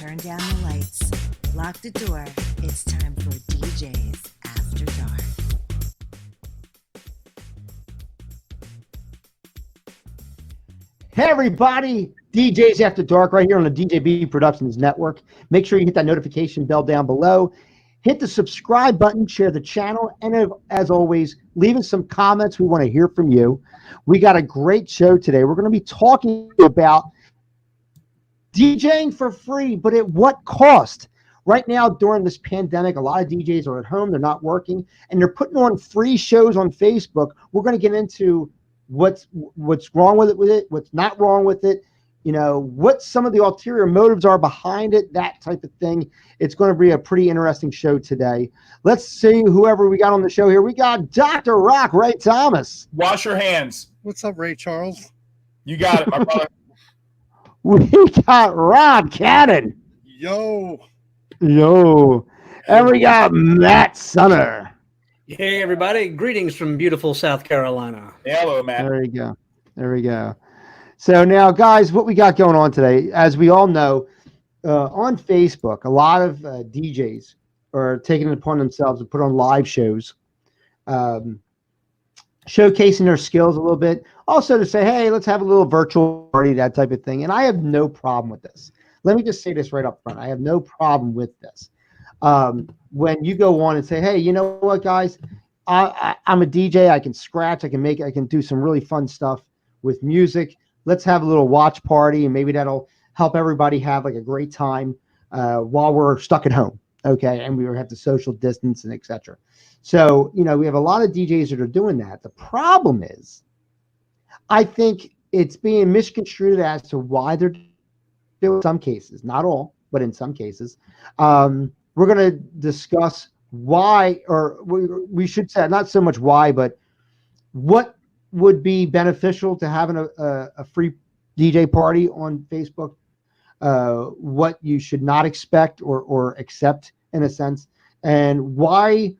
turn down the lights, lock the door. It's time for DJs After Dark. Hey everybody, DJs After Dark right here on the DJB Productions Network. Make sure you hit that notification bell down below. Hit the subscribe button, share the channel, and as always, leave us some comments. We want to hear from you. We got a great show today. We're going to be talking about DJing for free, but at what cost? Right now, during this pandemic, a lot of DJs are at home, they're not working, and they're putting on free shows on Facebook. We're going to get into what's wrong with it, what's not wrong with it, what some of the ulterior motives are behind it, that type of thing. It's going to be a pretty interesting show today. Let's see whoever we got on the show here. We got Dr. Rock, Ray Thomas. Wash your hands. What's up, Ray Charles? You got it, my brother. We got Rob Cannon. Yo. And we got Matt Sunner. Hey, everybody. Greetings from beautiful South Carolina. Hello, Matt. There we go. So now, guys, what we got going on today, as we all know, on Facebook, a lot of DJs are taking it upon themselves to put on live shows, showcasing their skills a little bit. Also to say, hey, let's have a little virtual party, that type of thing. And I have no problem with this. Let me just say this right up front. I have no problem with this. When you go on and say, hey, you know what, guys, I'm a DJ. I can scratch. I can do some really fun stuff with music. Let's have a little watch party, and maybe that'll help everybody have like a great time while we're stuck at home. Okay. And we have to social distance and etc. So, we have a lot of DJs that are doing that. The problem is, I think it's being misconstrued as to why they're doing some cases, not all, but in some cases. We're going to discuss why, or we should say not so much why, but what would be beneficial to having a free DJ party on Facebook, what you should not expect or accept in a sense, and why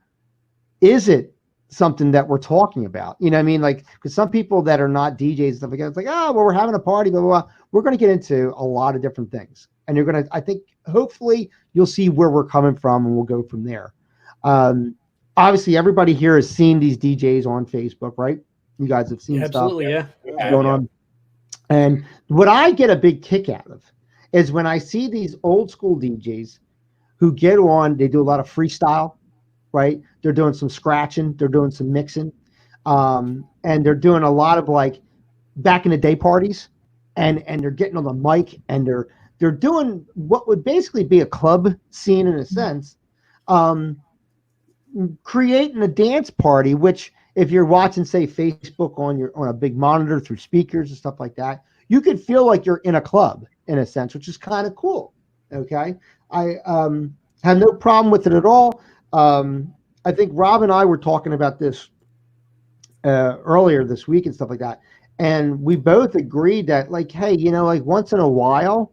is it something that we're talking about? You know what I mean? Like, because some people that are not DJs and stuff like that, it's like, well, we're having a party, blah, blah, blah. We're going to get into a lot of different things. And you're going to, I think, hopefully you'll see where we're coming from, and we'll go from there. Obviously, everybody here has seen these DJs on Facebook, right? You guys have seen Absolutely, stuff yeah. going on. And what I get a big kick out of is when I see these old school DJs who get on, they do a lot of freestyle, right? They're doing some scratching, they're doing some mixing, and they're doing a lot of like back in the day parties, and they're getting on the mic, and they're doing what would basically be a club scene in a sense, creating a dance party, which if you're watching, say, Facebook on a big monitor through speakers and stuff like that, you could feel like you're in a club in a sense, which is kind of cool. Okay. I have no problem with it at all. I think Rob and I were talking about this earlier this week and stuff like that. And we both agreed that, like, hey, like once in a while,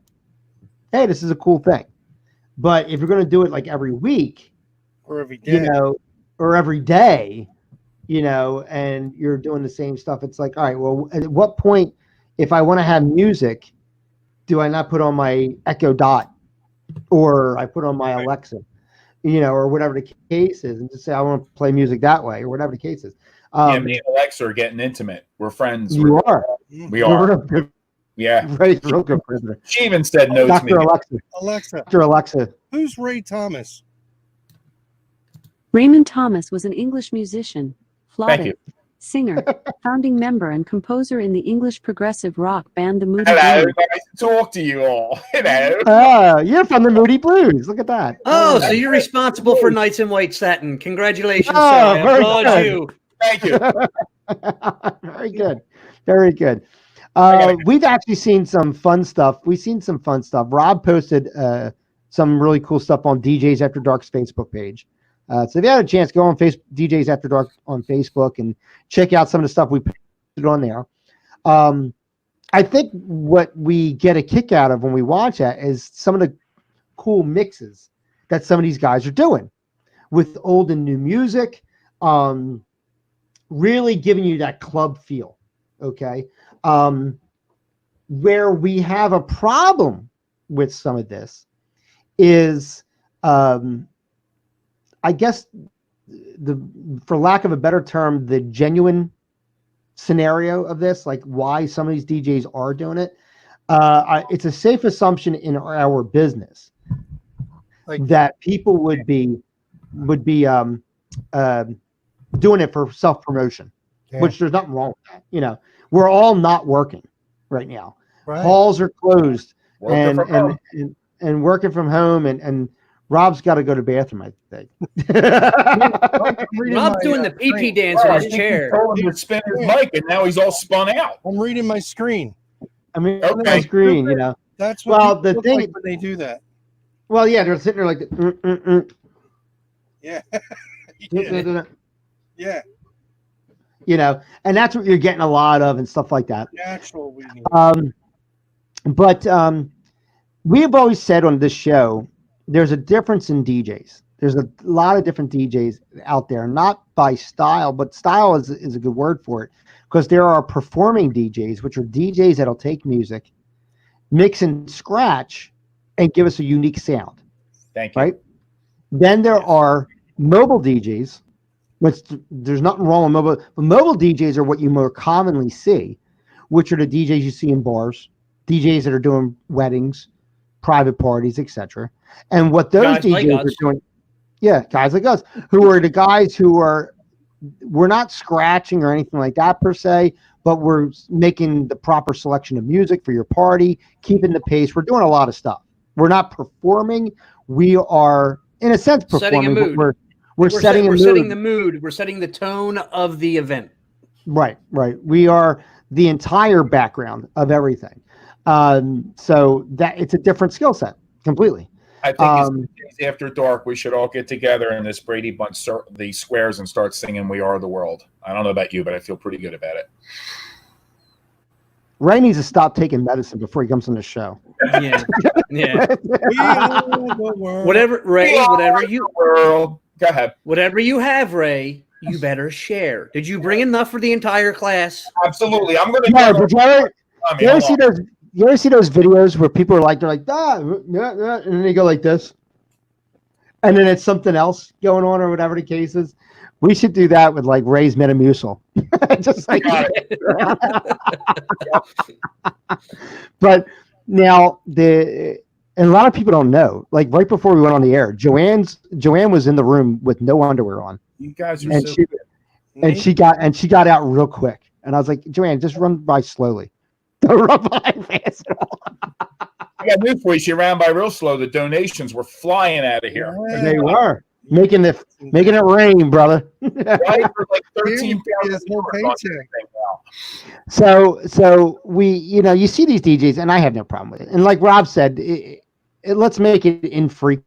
hey, this is a cool thing. But if you're going to do it like every week or every day, or every day, and you're doing the same stuff, it's like, all right, well, at what point, if I want to have music, do I not put on my Echo Dot or I put on my Alexa, or whatever the case is, and just say, I want to play music that way, or whatever the case is. Me and Alexa are getting intimate. We're friends. We are. Yeah. Right, real good prisoner. She even said no to me. Alexa. Alexa. Who's Ray Thomas? Raymond Thomas was an English musician, Thank you. flautist, singer, founding member, and composer in the English progressive rock band The Moody Hello. Blues. Nice to talk to you all. Hello. You're from the Moody Blues. Look at that. Oh, so you're responsible for Nights in White Satin. Congratulations, Oh, sir. I very applaud good. you. Thank you. Very good. Very good. We've actually seen some fun stuff. We've seen some fun stuff. Rob posted some really cool stuff on DJs After Dark's Facebook page. So if you had a chance, go on DJs After Dark on Facebook and check out some of the stuff we put on there. I think what we get a kick out of when we watch that is some of the cool mixes that some of these guys are doing with old and new music, really giving you that club feel. Okay. Where we have a problem with some of this is, I guess, for lack of a better term, the genuine scenario of this, like why some of these DJs are doing it. It's a safe assumption in our business that people would be doing it for self-promotion, which there's nothing wrong with that. You know, we're all not working right now. Right. Halls are closed and working from home. and Rob's got to go to the bathroom, I think. Rob's doing the PP dance in his chair. He told him to spin his mic, and now he's all spun out. I'm reading my screen. I mean, on my screen, you know. That's what the thing like when they do that. Well, yeah, they're sitting there like, Yeah. Yeah. You know, and that's what you're getting a lot of and stuff like that. Natural weeding. But we have always said on this show, there's a difference in DJs. There's a lot of different DJs out there, not by style, but style is a good word for it, because there are performing DJs, which are DJs that'll take music, mix and scratch, and give us a unique sound. Thank you. Right? Then there are mobile DJs, which there's nothing wrong with mobile. But mobile DJs are what you more commonly see, which are the DJs you see in bars, DJs that are doing weddings, private parties, etc. And what those Guys DJs like are us. doing, yeah, guys like us, who are the guys who are, we're not scratching or anything like that per se, but we're making the proper selection of music for your party, keeping the pace. We're doing a lot of stuff. We're not performing. We are, in a sense, performing. Setting a mood. But we're setting a mood. Setting the mood. We're setting the tone of the event. Right. We are the entire background of everything. So that it's a different skill set completely. I think it's after dark. We should all get together in this Brady Bunch, the squares, and start singing "We Are the World." I don't know about you, but I feel pretty good about it. Ray needs to stop taking medicine before he comes on the show. Yeah, yeah. We are the world. Whatever, Ray. Whatever you. World. Go ahead. Whatever you have, Ray. You better share. Did you bring enough for the entire class? Absolutely. I'm going to. No, but you ever see those? You ever see those videos where people are like, they're like, and then they go like this, and then it's something else going on or whatever the case is. We should do that with like Ray's Metamucil, just like. But now and a lot of people don't know. Like right before we went on the air, Joanne was in the room with no underwear on. You guys are she got out real quick, and I was like, Joanne, just run by slowly. Don't run by fast at all. I got news for you. She ran by real slow. The donations were flying out of here. And they were making it rain, brother. Right? For like 13 no paycheck. So we, you see these DJs, and I have no problem with it. And like Rob said, let's make it infrequent.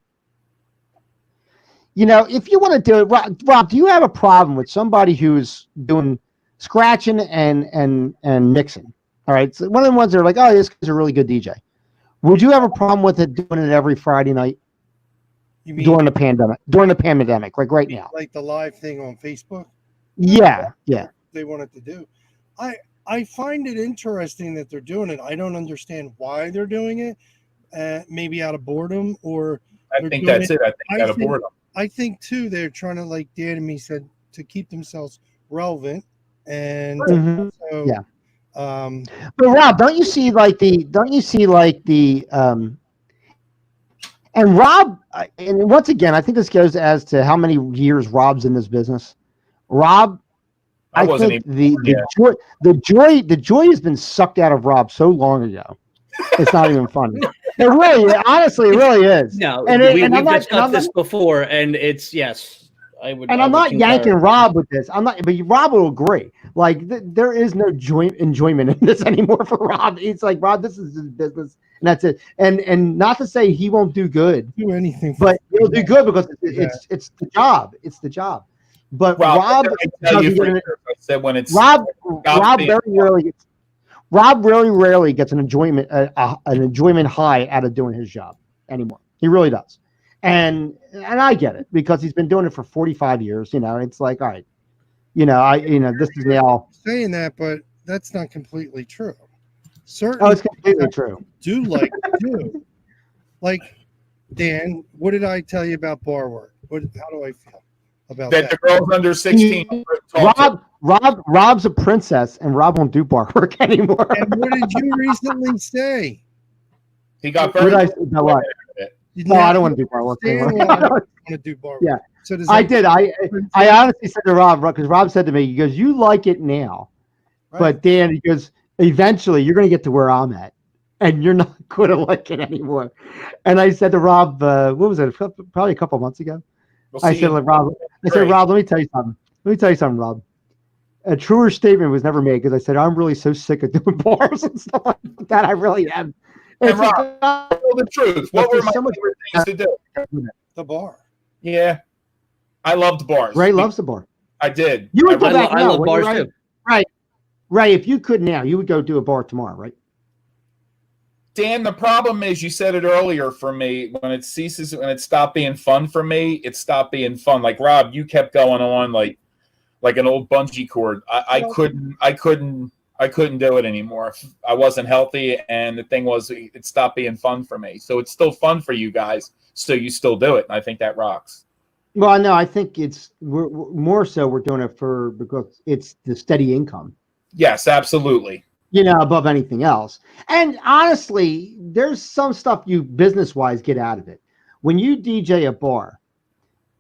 If you want to do it, Rob, do you have a problem with somebody who's doing scratching and mixing? All right, so one of the ones that are like, oh, this guy's a really good DJ. Would you have a problem with it doing it every Friday night? You mean during the pandemic, like right now? Like the live thing on Facebook? Yeah. They wanted to do. I find it interesting that they're doing it. I don't understand why they're doing it. Maybe out of boredom, or I think that's it. I think out of boredom. I think too they're trying to, like Dan and me said, to keep themselves relevant, and so, yeah. But Rob, don't you see and Rob, and once again, I think this goes as to how many years Rob's in this business. Rob, I think the joy has been sucked out of Rob so long ago. It's not even funny. It really, honestly, it really is. No, we've discussed this before, and it's yes. I would. And I'm not yanking Rob with this. I'm not, but Rob will agree. Like there is no enjoyment in this anymore for Rob. It's like, Rob, this is his business, and that's it. And not to say he won't do good, do anything, but he'll do good because it's the job. It's the job. But Rob really rarely gets an enjoyment high out of doing his job anymore. He really does. And I get it because he's been doing it for 45 years. It's like, all right, this is now saying that, but that's not completely true. It's completely true. Do like Dan, what did I tell you about bar work? How do I feel about That that? the girls under 16. Rob's a princess, and Rob won't do bar work anymore. And what did you recently say? He got What very. did I say about what? No, I don't want to do bar work Dan anymore. want to do bar work. Yeah. So does I that- did. I honestly said to Rob, because Rob said to me, he goes, "You like it now, Right. but Dan," he goes, "eventually you're going to get to where I'm at, and you're not going to like it anymore." And I said to Rob, what was it? Probably a couple months ago. We'll I see said, you. Rob, let me tell you something. Rob. A truer statement was never made because I said, I'm really so sick of doing bars and stuff like that. I really am. And Rob, It's tell the truth. What were there's my so much favorite things to do? the bar. Yeah, I loved bars. Ray loves the bar. I did. You would I go really- back I now, love wouldn't you, bars Ray? too. Right. Ray, if you could now, you would go do a bar tomorrow, right? Dan, the problem is, you said it earlier for me, when it stopped being fun for me, it stopped being fun. Like Rob, you kept going on like an old bungee cord. I couldn't do it anymore. I wasn't healthy, and the thing was, it stopped being fun for me. So it's still fun for you guys, so you still do it, and I think that rocks. Well, no, I think we're more so we're doing it because it's the steady income, Yes, absolutely. above anything else. And honestly, there's some stuff you business-wise get out of it. When you DJ a bar,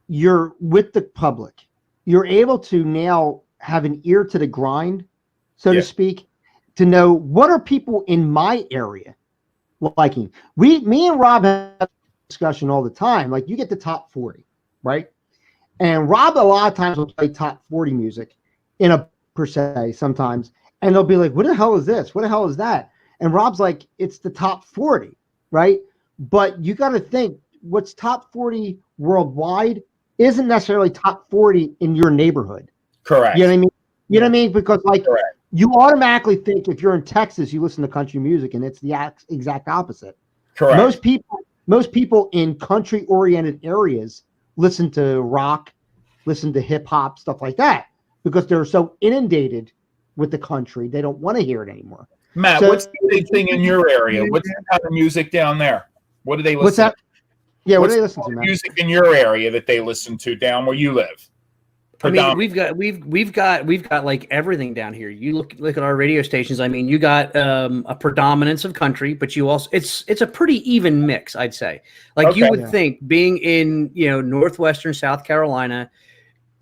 you're with the public. You're able to now have an ear to the grind, so to speak, to know what are people in my area liking. Me and Rob have a discussion all the time. Like, you get the top 40, right? And Rob a lot of times will play top 40 music in a per se sometimes. And they'll be like, what the hell is this? What the hell is that? And Rob's like, it's the top 40, right? But you got to think what's top 40 worldwide isn't necessarily top 40 in your neighborhood. Correct. You know what I mean? You know what I mean? Because Correct. you automatically think if you're in Texas, you listen to country music, and it's the exact opposite. Correct. Most people in country oriented areas listen to rock, listen to hip hop, stuff like that, because they're so inundated with the country, they don't want to hear it anymore. Matt, So- what's the big thing in your area? What's the kind of music down there? What do they listen What's that? Yeah, what What's do they the listen to, man? music in your area that they listen to down where you live? I mean, we've got like everything down here. You look at our radio stations. I mean, you got a predominance of country, but you also it's a pretty even mix, I'd say. Like, you Okay. would think, being in northwestern South Carolina,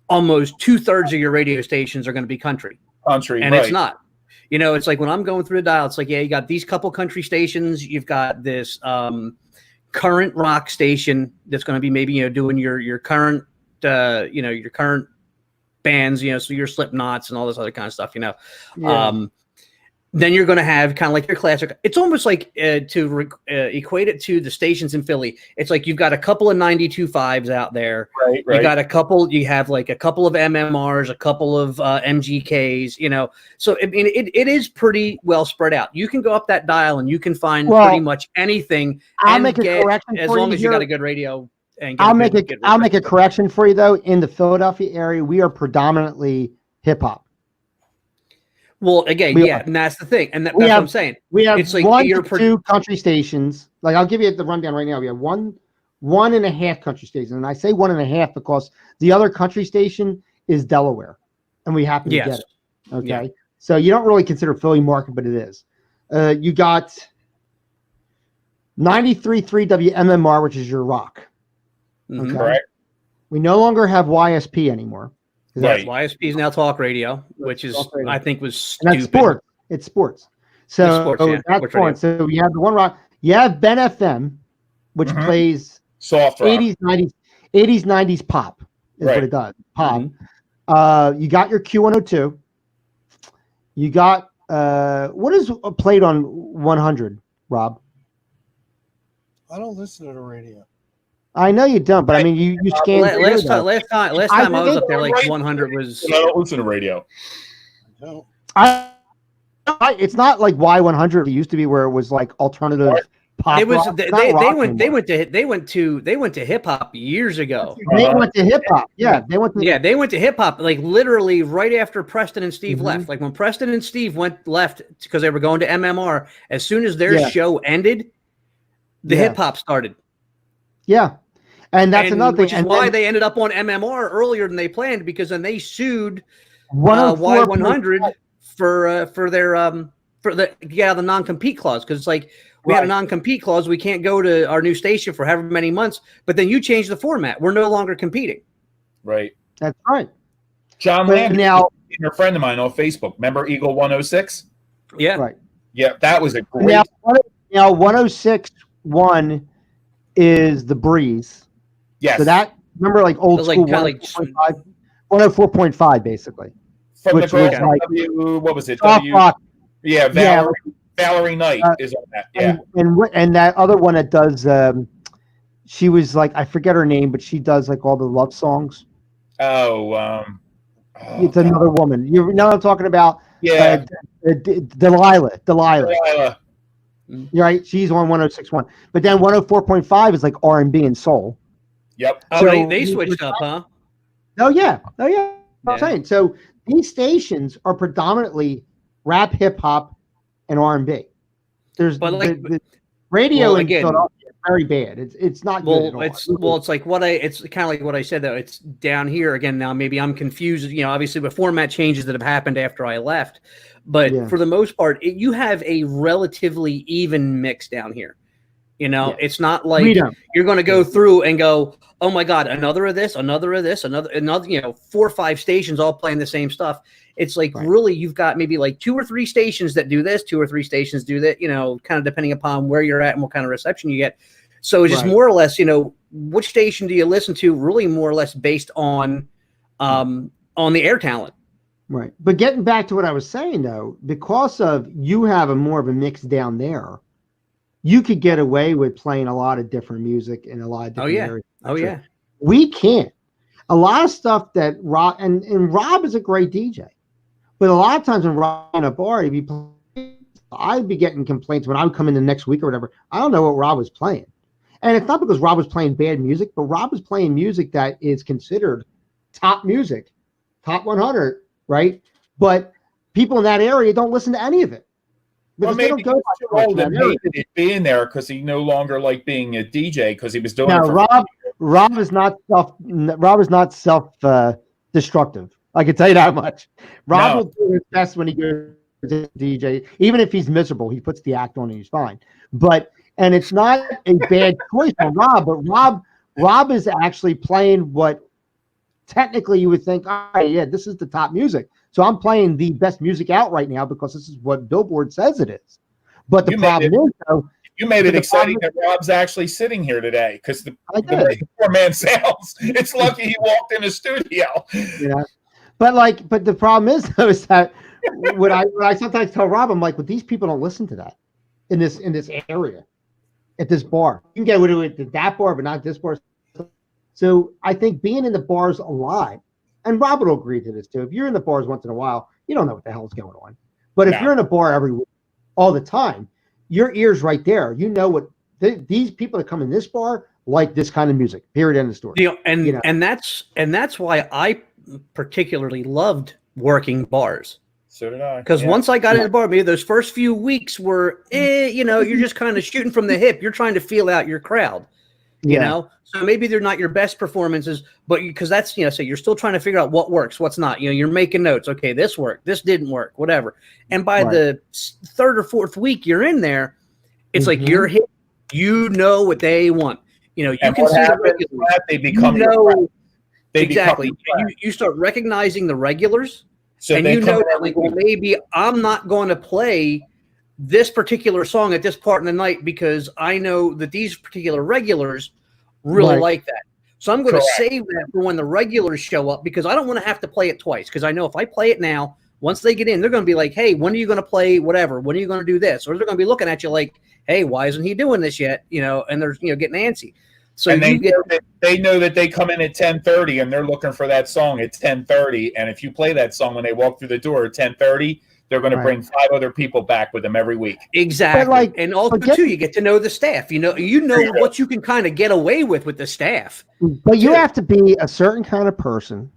almost 2/3 of your radio stations are going to be country, country, and right. it's not. It's like when I'm going through the dial, it's like, yeah, you got these couple country stations, you've got this current rock station that's going to be maybe doing your current your current bands, so your Slipknots and all this other kind of stuff, Yeah. Then you're going to have kind of like your classic. It's almost like to equate it to the stations in Philly. It's like you've got a couple of 92.5s out there. Right. You got you have like a couple of MMRs, a couple of MGKs, so I mean, it is pretty well spread out. You can go up that dial and you can find pretty much anything. I'll and make a get, correction as for long you as you here. got a good radio. And get I'll good make a correction for you though. In the Philadelphia area, we are predominantly hip hop. Well, again, We yeah, are. and that's the thing, and that's We what have- I'm saying. We have It's like one you're to two country stations. Like, I'll give you the rundown right now. We have one and a half country stations, and I say 1.5 because the other country station is Delaware, and we happen to get it. Okay, Yeah. so you don't really consider Philly market, but it is. You got 93.3 WMMR, which is your rock. Mhm. Okay. Correct. We no longer have YSP anymore. 'Cause Right. YSP is now talk radio, which is Talk radio. I think was And stupid. that's sports. It's sports. So It's sports, yeah. that's Sports radio. sports. So you have the one rock. You have Ben FM, which Mhm. plays Soft rock. 80s, 90s pop is Right. what it does. Pop. Mhm. You got your Q102. You got what is played on 100, Rob? I don't listen to the radio. I know you don't, but I mean you scan. Last time I was think up there, like right. 100 was. I don't listen to radio. I don't. It's not like Y100 it used to be, where it was like alternative pop. It was rock. they, It's not they rock went anymore. they went to hip hop years ago. They went to hip hop. Yeah, they went to Yeah, they went to hip hop like literally right after Preston and Steve Mhm. left. Like when Preston and Steve left because they were going to MMR. As soon as their Yeah. show ended, the Yeah. hip hop started. Yeah. And that's another thing. Which is why they ended up on MMR earlier than they planned, because then they sued 104 Y100 for the get out of the non-compete clause, because it's like we had a non-compete clause, we can't go to our new station for however many months, but then you change the format, we're no longer competing. Right. That's right. John But Landry, now, a friend of mine on Facebook. Remember Eagle 106? Yeah. right. Yeah, that was a great. Now 106.1 is the Breeze. Yes. So that, remember, like old So school, like, 104.5 basically. From which the girl was from like what was it? soft rock. Yeah, Valerie Knight is on that. Yeah. And that other one that does, she was like, I forget her name, but she does like all the love songs. It's another woman. You know what I'm talking about? Yeah. Delilah. Delilah. Right? She's on 106.1. But then 104.5 is like R&B and soul. Yep. Oh, So they switched up, huh? Oh yeah. I'm saying. So these stations are predominantly rap, hip hop, and R&B. There's the radio in Philadelphia is very bad. It's not good at all. It's like it's kind of like what I said though. It's down here again now. Maybe I'm confused. You know, obviously with format changes that have happened after I left, but for the most part, you have a relatively even mix down here. You know, it's not like you're going to go through and go, oh my God, another of this, another, you know, 4 or 5 stations all playing the same stuff. It's like really you've got maybe like 2 or 3 stations that do this, 2 or 3 stations do that, you know, kind of depending upon where you're at and what kind of reception you get. So it's just more or less, you know, which station do you listen to, really more or less based on the air talent. Right. But getting back to what I was saying though, because of you have more of a mix down there, you could get away with playing a lot of different music in a lot of different areas. Oh yeah. We can't. A lot of stuff that Rob and Rob is a great DJ, but a lot of times when Rob in a bar, I'd be getting complaints when I would come in the next week or whatever. I don't know what Rob was playing, and it's not because Rob was playing bad music, but Rob was playing music that is considered top music, top 100, right? But people in that area don't listen to any of it. Well, maybe he was too old and hated it being there because he no longer liked being a DJ because he was doing it for Rob is not self-destructive. I can tell you that much. Rob will do his best when he goes to DJ. Even if he's miserable, he puts the act on and he's fine. And it's not a bad choice for Rob, but Rob is actually playing what technically you would think, oh, yeah, this is the top music. So I'm playing the best music out right now because this is what Billboard says it is. But the problem is, though, you made it exciting that Rob's actually sitting here today because the poor man sounds. It's lucky he walked in the studio. Yeah, but the problem is though is that when I sometimes tell Rob, I'm like, well, these people don't listen to that in this area, at this bar. You can get away with it at that bar, but not this bar. So I think being in the bars a lot. And Rob will agree to this too. If you're in the bars once in a while, you don't know what the hell's going on. But if you're in a bar every week, all the time, your ear's right there. You know what these people that come in this bar like this kind of music. Period. End of story. And that's why I particularly loved working bars. So did I. Because once I got in the bar, maybe those first few weeks were, you know, you're just kind of shooting from the hip. You're trying to feel out your crowd. You know, so maybe they're not your best performances, but because that's, you know, so you're still trying to figure out what works, what's not. You know, you're making notes. Okay, this worked, this didn't work, whatever. And by the 3rd or 4th week you're in there, it's like you're hit. You know what they want. You know, you can see the regulars. They become exactly. You start recognizing the regulars, so and you know that, like, well, maybe I'm not going to play this particular song at this part in the night because I know that these particular regulars really like that. So I'm going to save that for when the regulars show up because I don't want to have to play it twice. Because I know if I play it now, once they get in, they're going to be like, hey, when are you going to play whatever? When are you going to do this? Or they're going to be looking at you like, hey, why isn't he doing this yet? You know, and they're, you know, getting antsy. So and they know that they come in at 10:30 and they're looking for that song at 10:30. And if you play that song when they walk through the door at 10:30, they're going to bring 5 other people back with them every week. Exactly. And also, too, you get to know the staff. You know what you can kind of get away with the staff. But you have to be a certain kind of person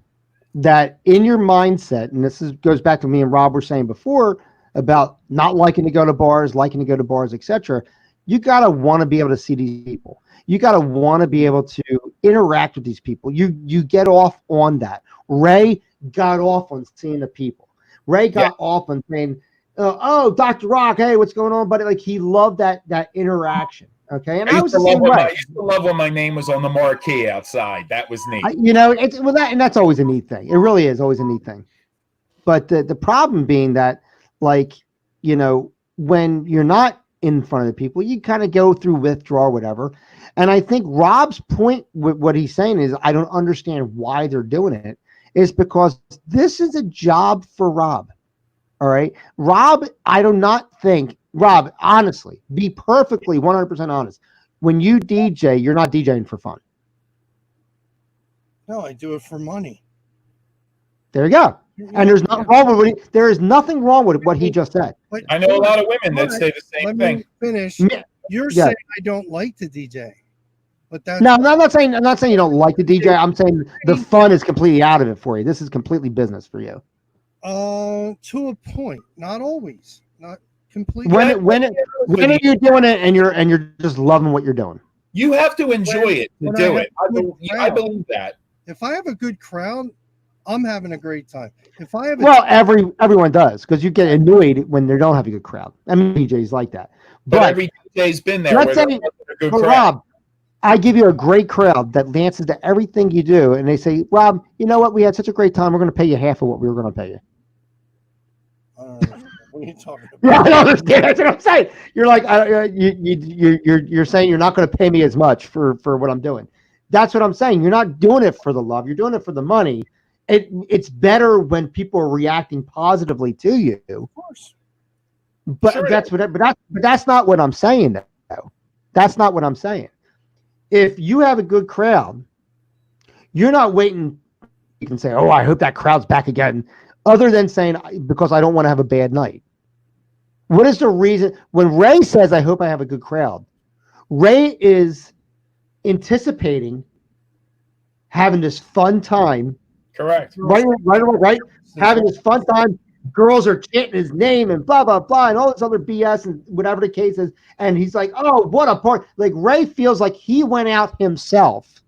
that in your mindset, and this goes back to me and Rob were saying before about not liking to go to bars, etc. You got to want to be able to see these people. You got to want to be able to interact with these people. You get off on that. Ray got off on seeing the people. Ray got off on saying, "Oh, Dr. Rock, hey, what's going on, buddy?" Like he loved that interaction. Okay, and I was the same way. I used to love when my name was on the marquee outside. That was neat. That's always a neat thing. It really is always a neat thing. But the problem being that, like, when you're not in front of the people, you kind of go through withdrawal, whatever. And I think Rob's point with what he's saying is, I don't understand why they're doing it. Is because this is a job for Rob. All right, Rob. I do not think Rob. Honestly, be perfectly 100% honest. When you DJ, you're not DJing for fun. No, I do it for money. There you go. And there's nothing wrong with there is nothing wrong with what he just said. But I know a lot of women that say the same thing. Let me finish. You're Yeah. saying I don't like to DJ, but that's No, I'm not saying you don't like the DJ. I'm saying the fun is completely out of it for you. This is completely business for you. To a point, not always, not completely. When are you doing it and you're just loving what you're doing? You have to enjoy it to when do I it. have I believe that. If I have a good crowd, I'm having a great time. If I have Everyone does, because you get annoyed when they don't have a good crowd. I mean, DJs like that. But every DJ's been there. Let's say, Rob, I give you a great crowd that dances to everything you do, and they say, Rob, you know what? We had such a great time. We're going to pay you half of what we were going to pay you. what are you talking about? Yeah, I don't understand. That's what I'm saying. You're like, you're saying you're not going to pay me as much for what I'm doing. That's what I'm saying. You're not doing it for the love. You're doing it for the money. It's better when people are reacting positively to you. Of course. But Sure. that's not what I'm saying, though. That's not what I'm saying. If you have a good crowd, you're not waiting. You can say, "Oh, I hope that crowd's back again," other than saying, "Because I don't want to have a bad night." What is the reason? When Ray says, "I hope I have a good crowd," Ray is anticipating having this fun time. Correct. Right. Having this fun time. Girls are chanting his name and blah, blah, blah, and all this other BS and whatever the case is. And he's like, "Oh, what a part." Like Ray feels like he went out himself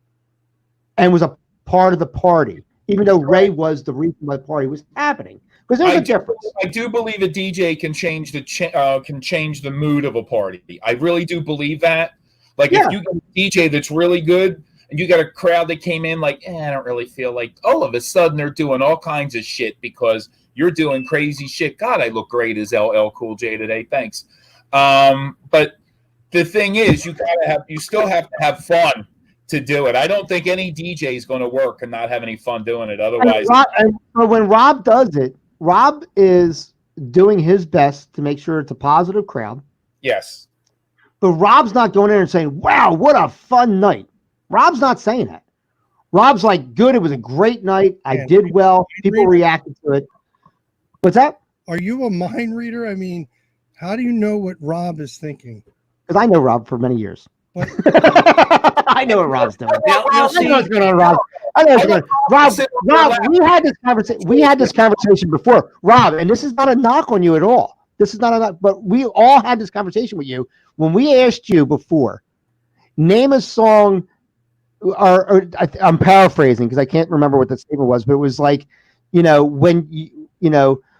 and was a part of the party, even though Ray was the reason why the party was happening. Because there's a difference. I do believe a DJ can change the mood of a party. I really do believe that. Like if you get a DJ that's really good and you got a crowd that came in like, I don't really feel like, all of a sudden they're doing all kinds of shit because you're doing crazy shit. God, I look great as LL Cool J today. Thanks. But the thing is, you still have to have fun to do it. I don't think any DJ is going to work and not have any fun doing it. Otherwise, but when Rob does it, Rob is doing his best to make sure it's a positive crowd. yes. But Rob's not going in and saying, "Wow, what a fun night." Rob's not saying that. Rob's like, "Good, it was a great night. I did well. People reacted to it." What's that? Are you a mind reader? I mean, how do you know what Rob is thinking? Because I know Rob for many years. But I know what Rob's doing. Now, I know what's going on, Rob. I know what's going on. Rob, we had this conversation. We had this conversation before, Rob, and this is not a knock on you at all. This is not a knock, but we all had this conversation with you when we asked you before. Name a song, I'm paraphrasing because I can't remember what the statement was, but it was like, when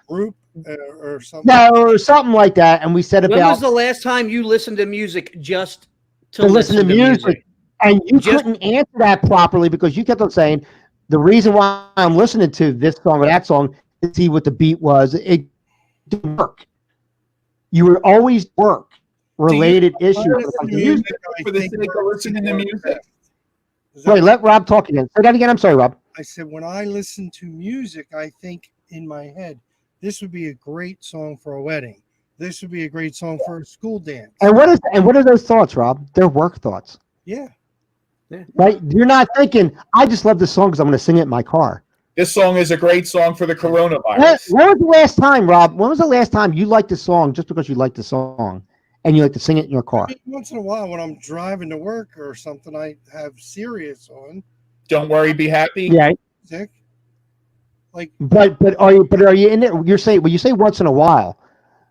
group or something. No, or something like that. And we said When about was the last time you listened to music just to listen to music? And you couldn't answer that properly because you kept on saying the reason why I'm listening to this song or that song is to see what the beat was. It didn't work. You would always work related issues. For the sake of listening to music. Wait, let Rob talk again. Say that again. I'm sorry, Rob. I said, when I listen to music, I think in my head, this would be a great song for a wedding. This would be a great song for a school dance. And what are those thoughts, Rob? They're work thoughts. Yeah. Right? You're not thinking, I just love this song because I'm going to sing it in my car. This song is a great song for the coronavirus. When was the last time, Rob? When was the last time you liked a song just because you liked the song and you like to sing it in your car? I mean, once in a while, when I'm driving to work or something, I have Sirius on. Don't worry, be happy. Yeah. Music. Like, But are you in there? You're saying when you say once in a while,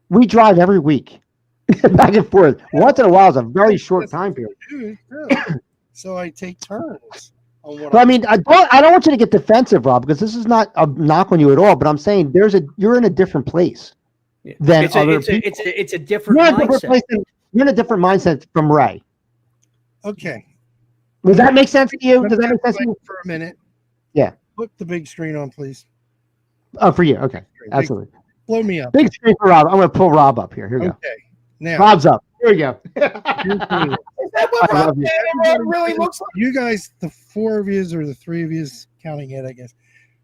we drive every week. back and forth. Once in a while is a very short time period. Dude, too. So I take turns on what But I mean, I don't want you to get defensive, Rob, because this is not a knock on you at all. But I'm saying you're in a different place than It's a, other it's, a, people. it's, a, it's a different You're in a different mindset. place you're in a different mindset from Ray. Okay. Does that make sense to you? Let Does me that make sense to have you? for a minute. Yeah. Put the big screen on, please. Oh, for you. Okay. Absolutely. Blow me up. Big screen for Rob. I'm going to pull Rob up here. Here we go. Okay. Now, Rob's up. Here we go. Is that what I love Rob you. Tanner really looks like? you guys, the four of yous or the three of yous, counting it, I guess.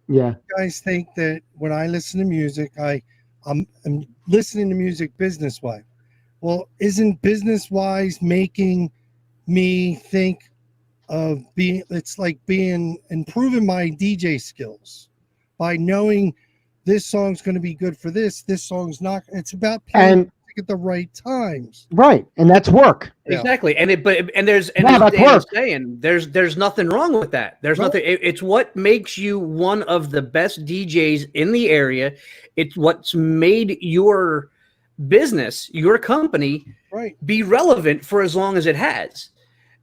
Yeah. You guys think that when I listen to music, I'm listening to music business wise. Well, isn't business wise making me think of it's like improving my DJ skills by knowing this song's going to be good for this song's not. It's about playing And music at the right times. right. And that's work. Yeah. Exactly, and there's Yeah, as that's Dan was work. saying, there's nothing wrong with that. There's No. nothing. It's what makes you one of the best DJs in the area. It's what's made your business, your company, Right. be relevant for as long as it has.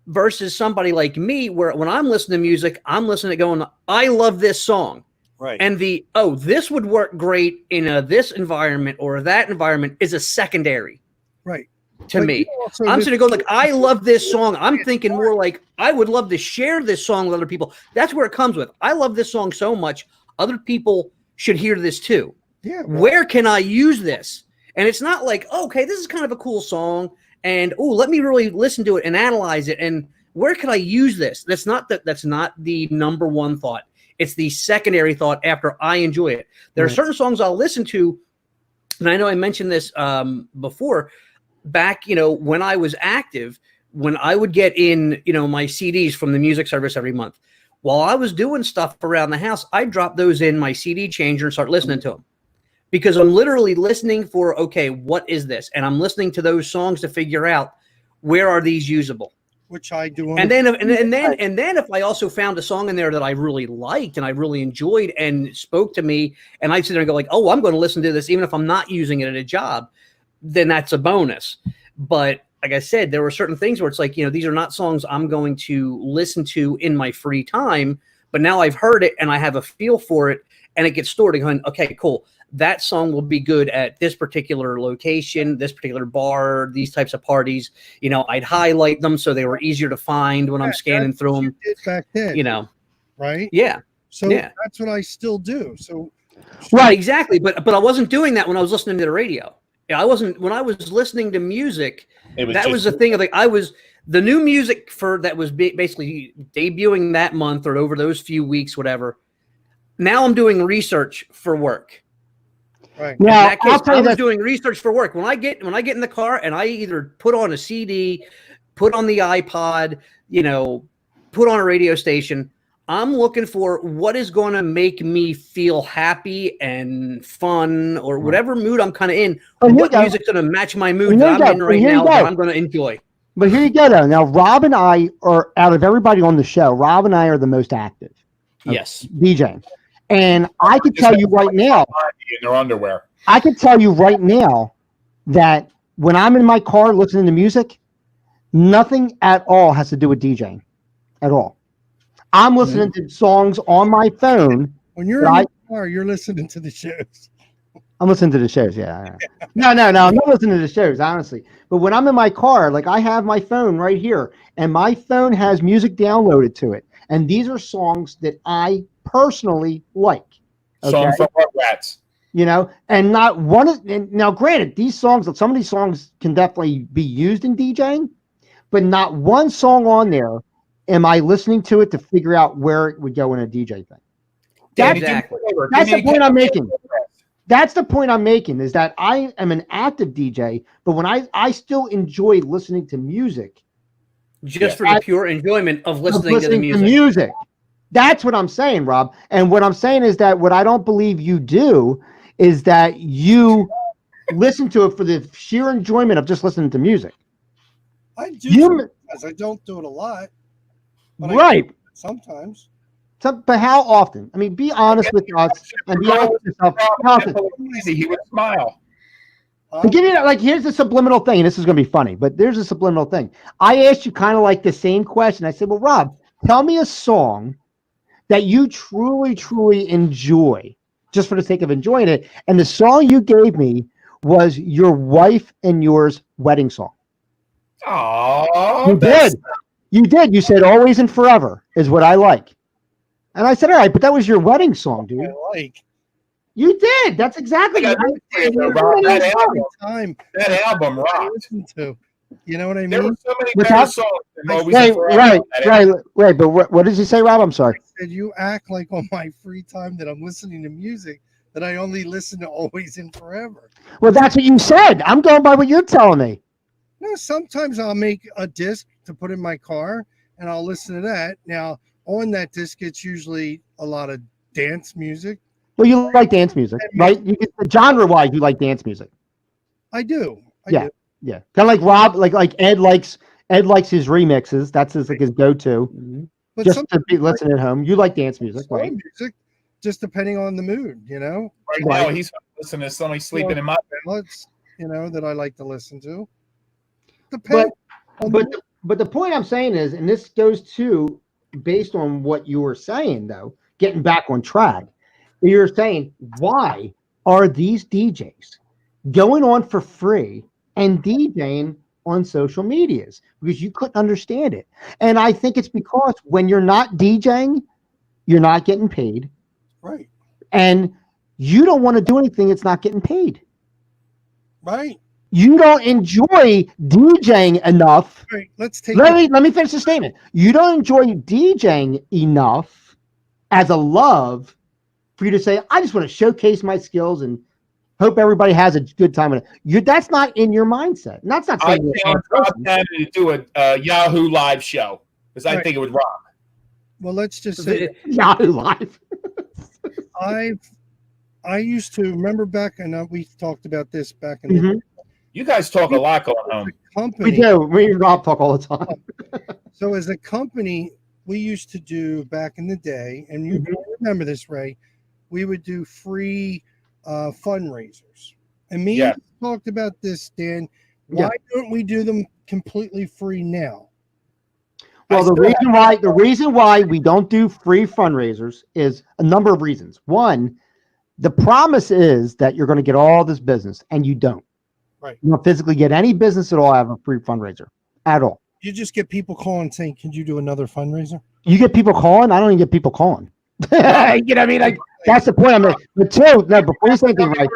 Versus somebody like me, where when I'm listening to music, I'm listening to going, I love this song. Right. And this would work great in this environment or that environment is a secondary Right. to But me. you also I'm listen sitting going like, I love this song. I'm thinking more like I would love to share this song with other people. That's where it comes with. I love this song so much. Other people should hear this too. Yeah. Well, Where can I use this? And it's not like, okay, this is kind of a cool song. And let me really listen to it and analyze it. And where can I use this? That's not the number one thought. It's the secondary thought after I enjoy it. There are certain songs I'll listen to, and I know I mentioned this before, back, when I was active, when I would get in, my CDs from the music service every month. While I was doing stuff around the house, I drop those in my CD changer and start listening to them. Because I'm literally listening for, okay, what is this? And I'm listening to those songs to figure out where are these usable. which I do. And then if I also found a song in there that I really liked and I really enjoyed and spoke to me, and I sit there and go like, oh, I'm going to listen to this even if I'm not using it at a job, then that's a bonus. But like I said, there were certain things where it's like, these are not songs I'm going to listen to in my free time, but now I've heard it and I have a feel for it and it gets stored and going, okay, cool. That song will be good at this particular location, this particular bar, these types of parties. I'd highlight them so they were easier to find when I'm scanning through them. Did back then, right? Yeah. So Yeah. that's what I still do. So Right, exactly. But I wasn't doing that when I was listening to the radio. Yeah, I wasn't when I was listening to music. That was the thing of the new music that was basically debuting that month or over those few weeks, whatever. Now I'm doing research for work. right. Now, In that case, I'll tell I you was that doing research for work. When I get in the car and I either put on a CD, put on the iPod, put on a radio station, I'm looking for what is going to make me feel happy and fun or whatever mood I'm kind of in. Oh, What music's going to match my mood that I'm in right now that I'm going to enjoy. But here you go, though. Now, Rob and I are, out of everybody on the show, Rob and I are the most active. Yes. DJing. And I could tell you right now, in their underwear. I could tell you right now that when I'm in my car listening to music, nothing at all has to do with DJing at all. I'm listening to songs on my phone. When you're in the car, you're listening to the shows. I'm listening to the shows. Yeah. No. I'm not listening to the shows, honestly. But when I'm in my car, like I have my phone right here, and my phone has music downloaded to it. And these are songs that I personally like. Song from Rugrats. And not one of, and now granted, some of these songs can definitely be used in DJing, but not one song on there am I listening to it to figure out where it would go in a DJ thing. That's the point I'm making. That's the point I'm making, is that I am an active DJ, but when I still enjoy listening to music. Just for the pure enjoyment of listening to the music. That's what I'm saying, Rob. And what I'm saying is that what I don't believe you do is that you listen to it for the sheer enjoyment of just listening to music. I do, because I don't do it a lot. But Right. I do it sometimes. But how often? I mean, be honest with us and be honest with yourself. How often? Easy, he would smile. To give you like, here's the subliminal thing, and this is going to be funny, but there's a subliminal thing. I asked you kind of like the same question. I said, well, Rob, tell me a song that you truly, truly enjoy just for the sake of enjoying it. And the song you gave me was your wife and yours wedding song. Oh, You did. You did. You said Always and Forever is what I like. And I said, all right, but that was your wedding song, dude. I like. You did. That's exactly I what gotta say, Rob, that album rocked. Listen to. You know what I There were mean? so many What's better that? songs than Always Right, and Forever right, on that album. right. But what did you say, Rob? I'm sorry. Said you act like on my free time that I'm listening to music that I only listen to Always and Forever. Well, that's what you said. I'm going by what you're telling me. No, sometimes I'll make a disc to put in my car and I'll listen to that. Now, on that disc, it's usually a lot of dance music. Well, you like dance music, right? Genre-wise, you like dance music. I do. I Yeah. do. Yeah, kind of like Rob, like Ed likes his remixes. That's his like his go-to. But Just to sometimes be listening at home. You like dance music, slow right? music, just depending on the mood, you know. Right now, he's listening to somebody sleeping in my bed. Ballads, you know, that I like to listen to. Depends. But the point I'm saying is, and this goes to based on what you were saying though, getting back on track. You're saying, why are these DJs going on for free and DJing on social medias? Because you couldn't understand it. And I think it's because when you're not DJing, you're not getting paid. Right. And you don't want to do anything that's not getting paid. Right. You don't enjoy DJing enough. Right. Let's take Let me finish the statement. You don't enjoy DJing enough as a love for you to say, I just want to showcase my skills and hope everybody has a good time. That's not in your mindset. And that's not I saying think Rob Kennedy to do a Yahoo live show because I think it would rock. Well, let's just say Yahoo Live. I used to remember back, and we talked about this back in the You guys talk a lot going home. company. We do. Me and Rob talk all the time. So as a company, we used to do back in the day, and you remember this, Ray, we would do free fundraisers. And me and you talked about this, Dan. Why don't we do them completely free now? Well, the reason why we don't do free fundraisers is a number of reasons. One, the promise is that you're going to get all this business, and you don't. Right. You don't physically get any business at all out of a free fundraiser at all. You just get people calling saying, "Can you do another fundraiser?" You get people calling. I don't even get people calling. You know what I mean? Like that's the point I'm making. But two, no, before you say anything, right?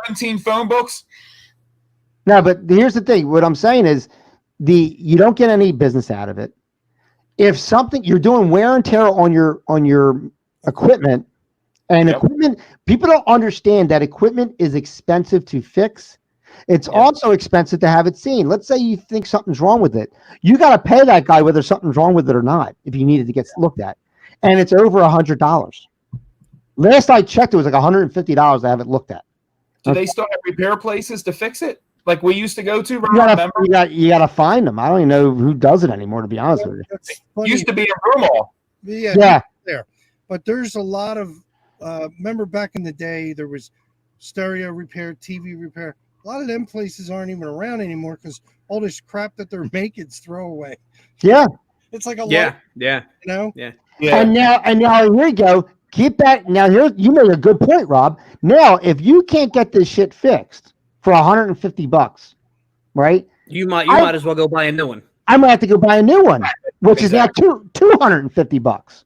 17 phone books. No, but here's the thing. What I'm saying is, you don't get any business out of it. If something you're doing wear and tear on your equipment, and equipment, people don't understand that equipment is expensive to fix. It's also expensive to have it seen. Let's say you think something's wrong with it. You got to pay that guy whether something's wrong with it or not if you needed to get looked at. And it's over $100. Last I checked, it was like $150 to have it looked at. Do they still have repair places to fix it? Like we used to go to? You gotta find them. I don't even know who does it anymore, to be honest with you. It used to be in Broomall. Yeah. There. But there's a lot of, remember back in the day, there was stereo repair, TV repair. A lot of them places aren't even around anymore because all this crap that they're making is throwaway. Yeah. It's like a yeah. you know? Yeah. And now here you go. Keep that. Now here you made a good point, Rob. Now if you can't get this shit fixed for $150, right? You might as well go buy a new one. I might have to go buy a new one, which is now $250.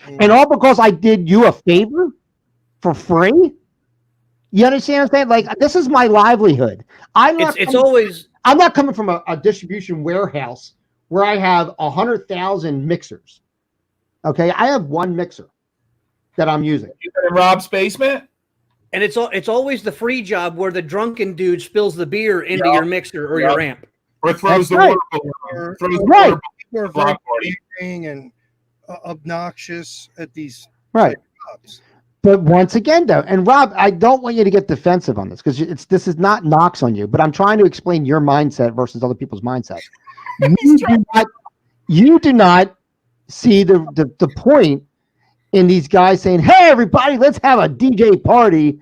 And all because I did you a favor for free. You understand what I'm saying? Like this is my livelihood. I'm not coming from a distribution warehouse where I have 100,000 mixers. Okay, I have one mixer that I'm using. You in Rob's basement? And it's always the free job where the drunken dude spills the beer into your mixer or your amp. Or throws the water balloon. And obnoxious at these jobs. But once again, though, and Rob, I don't want you to get defensive on this because this is not knocks on you, but I'm trying to explain your mindset versus other people's mindset. You do not see the point in these guys saying, "Hey, everybody, let's have a DJ party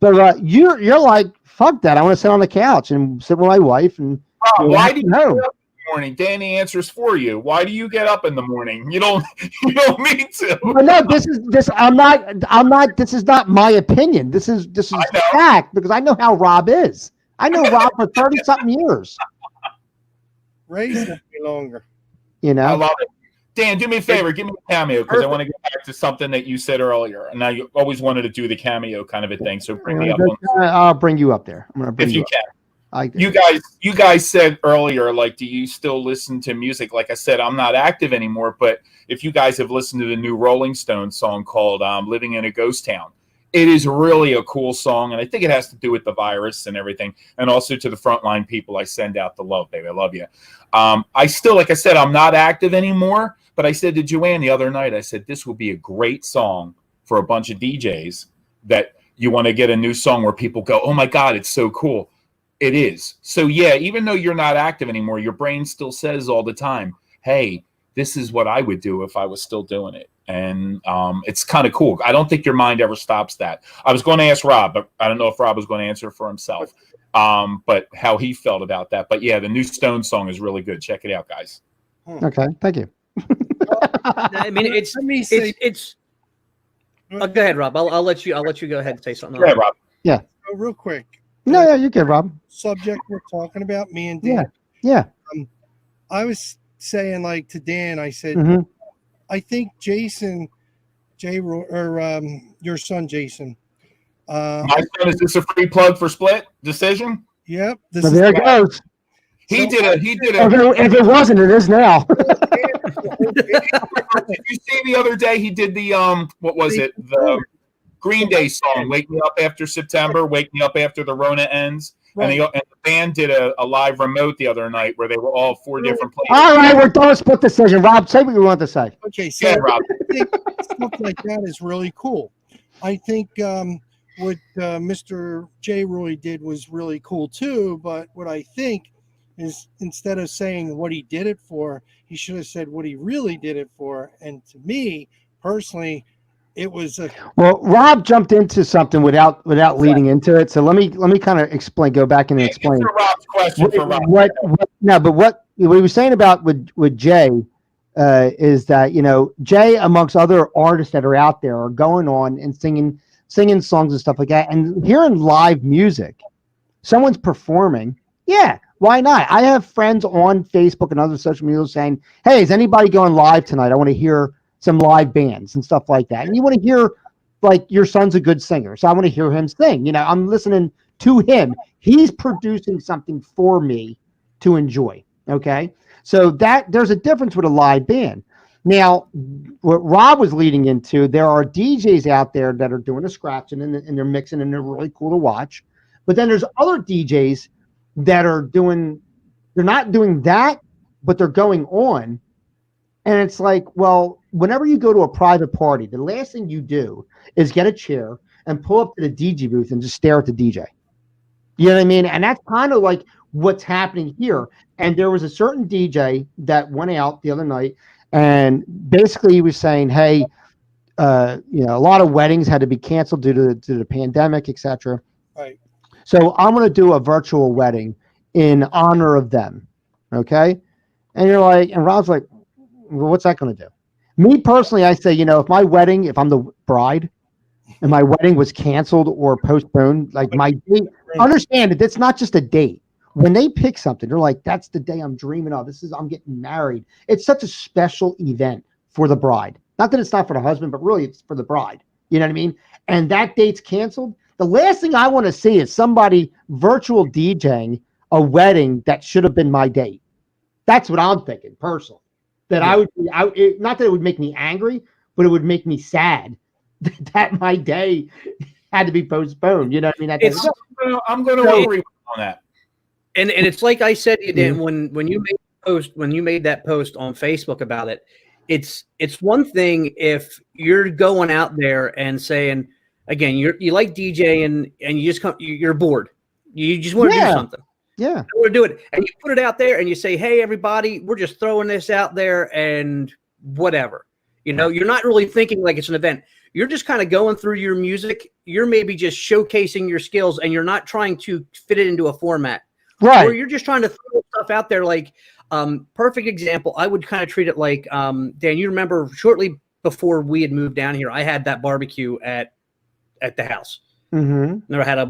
But you're like, fuck that. I want to sit on the couch and sit with my wife and Why do you get home. up in the morning? Danny answers for you. Why do you get up in the morning? You don't need to. Well, no, this I'm not this is not my opinion. This is fact because I know how Rob is. I know Rob for 30 something years. Raise me longer. You I know. love it. Dan, do me a favor. Give me a cameo because I want to get back to something that you said earlier. And now you always wanted to do the cameo kind of a thing. So bring me up. I'll bring you up there. I'm gonna bring if you can. You guys said earlier, like, do you still listen to music? Like I said, I'm not active anymore. But if you guys have listened to the new Rolling Stones song called "Living in a Ghost Town," it is really a cool song, and I think it has to do with the virus and everything, and also to the frontline people. I send out the love, baby. I love you. I still, like I said, I'm not active anymore. But I said to Joanne the other night, I said, this will be a great song for a bunch of DJs that you want to get a new song where people go, oh, my God, it's so cool. It is. So, yeah, even though you're not active anymore, your brain still says all the time, hey, this is what I would do if I was still doing it. And it's kind of cool. I don't think your mind ever stops that. I was going to ask Rob, but I don't know if Rob was going to answer for himself, but how he felt about that. But, yeah, the new Stone song is really good. Check it out, guys. Okay, thank you. I mean, it's. Oh, go ahead, Rob. I'll let you go ahead and say something. Go ahead, Rob. Yeah. So real quick. No, you're good, Rob. Subject we're talking about, me and Dan. Yeah. I was saying, like, to Dan, I said, I think Jason, your son Jason. My son, is this a free plug for Split Decision? Yep. So there it goes. He did a. If it wasn't, it is now. Did you see the other day he did the what was it? The Green Day song, "Wake Me Up After September," "Wake Me Up After the Rona Ends," and the band did a live remote the other night where they were all 4 different places. All right, we're done with Split Decision. Rob, say what you want to say. Okay, so yeah, Rob. I think stuff like that is really cool. I think what Mr. J. Roy did was really cool too. But what I think is, instead of saying what he did it for, he should have said what he really did it for. And to me personally, it was well, Rob jumped into something without leading into it. So let me kind of explain. Go back and explain. Answer Rob's question for Rob. What he was saying about with Jay is that Jay, amongst other artists that are out there, are going on and singing songs and stuff like that, and hearing live music. Someone's performing. Yeah. Why not? I have friends on Facebook and other social media saying, hey, is anybody going live tonight? I want to hear some live bands and stuff like that. And you want to hear, like, your son's a good singer, so I want to hear him sing. I'm listening to him. He's producing something for me to enjoy. Okay? So that there's a difference with a live band. Now, what Rob was leading into, there are DJs out there that are doing a scratching and they're mixing and they're really cool to watch. But then there's other DJs that are they're not doing that, but they're going on. And it's like, well, whenever you go to a private party, the last thing you do is get a chair and pull up to the DJ booth and just stare at the DJ. You know what I mean? And that's kind of like what's happening here. And there was a certain DJ that went out the other night, and basically he was saying, hey, a lot of weddings had to be canceled due to the pandemic, etc. right. So I'm going to do a virtual wedding in honor of them. Okay. And you're like, and Rob's like, well, what's that going to do? Me personally, I say, if I'm the bride and my wedding was canceled or postponed, like my date, understand that it's not just a date. When they pick something, they're like, that's the day I'm dreaming of. I'm getting married. It's such a special event for the bride. Not that it's not for the husband, but really it's for the bride. You know what I mean? And that date's canceled. The last thing I want to see is somebody virtual DJing a wedding that should have been my date. That's what I'm thinking personally. That not that it would make me angry, but it would make me sad that my day had to be postponed. You know what I mean? I'm going to agree on that. And it's like I said, when you made that post on Facebook about it, it's one thing if you're going out there and saying, again, you like DJing and you just you're bored. You just want to do something. Yeah. You want to do it. And you put it out there and you say, hey, everybody, we're just throwing this out there and whatever. You're not really thinking like it's an event. you're just kind of going through your music. You're maybe just showcasing your skills, and you're not trying to fit it into a format. Right. Or you're just trying to throw stuff out there. Like, perfect example, I would kind of treat it like, Dan, you remember shortly before we had moved down here, I had that barbecue at the house. Never had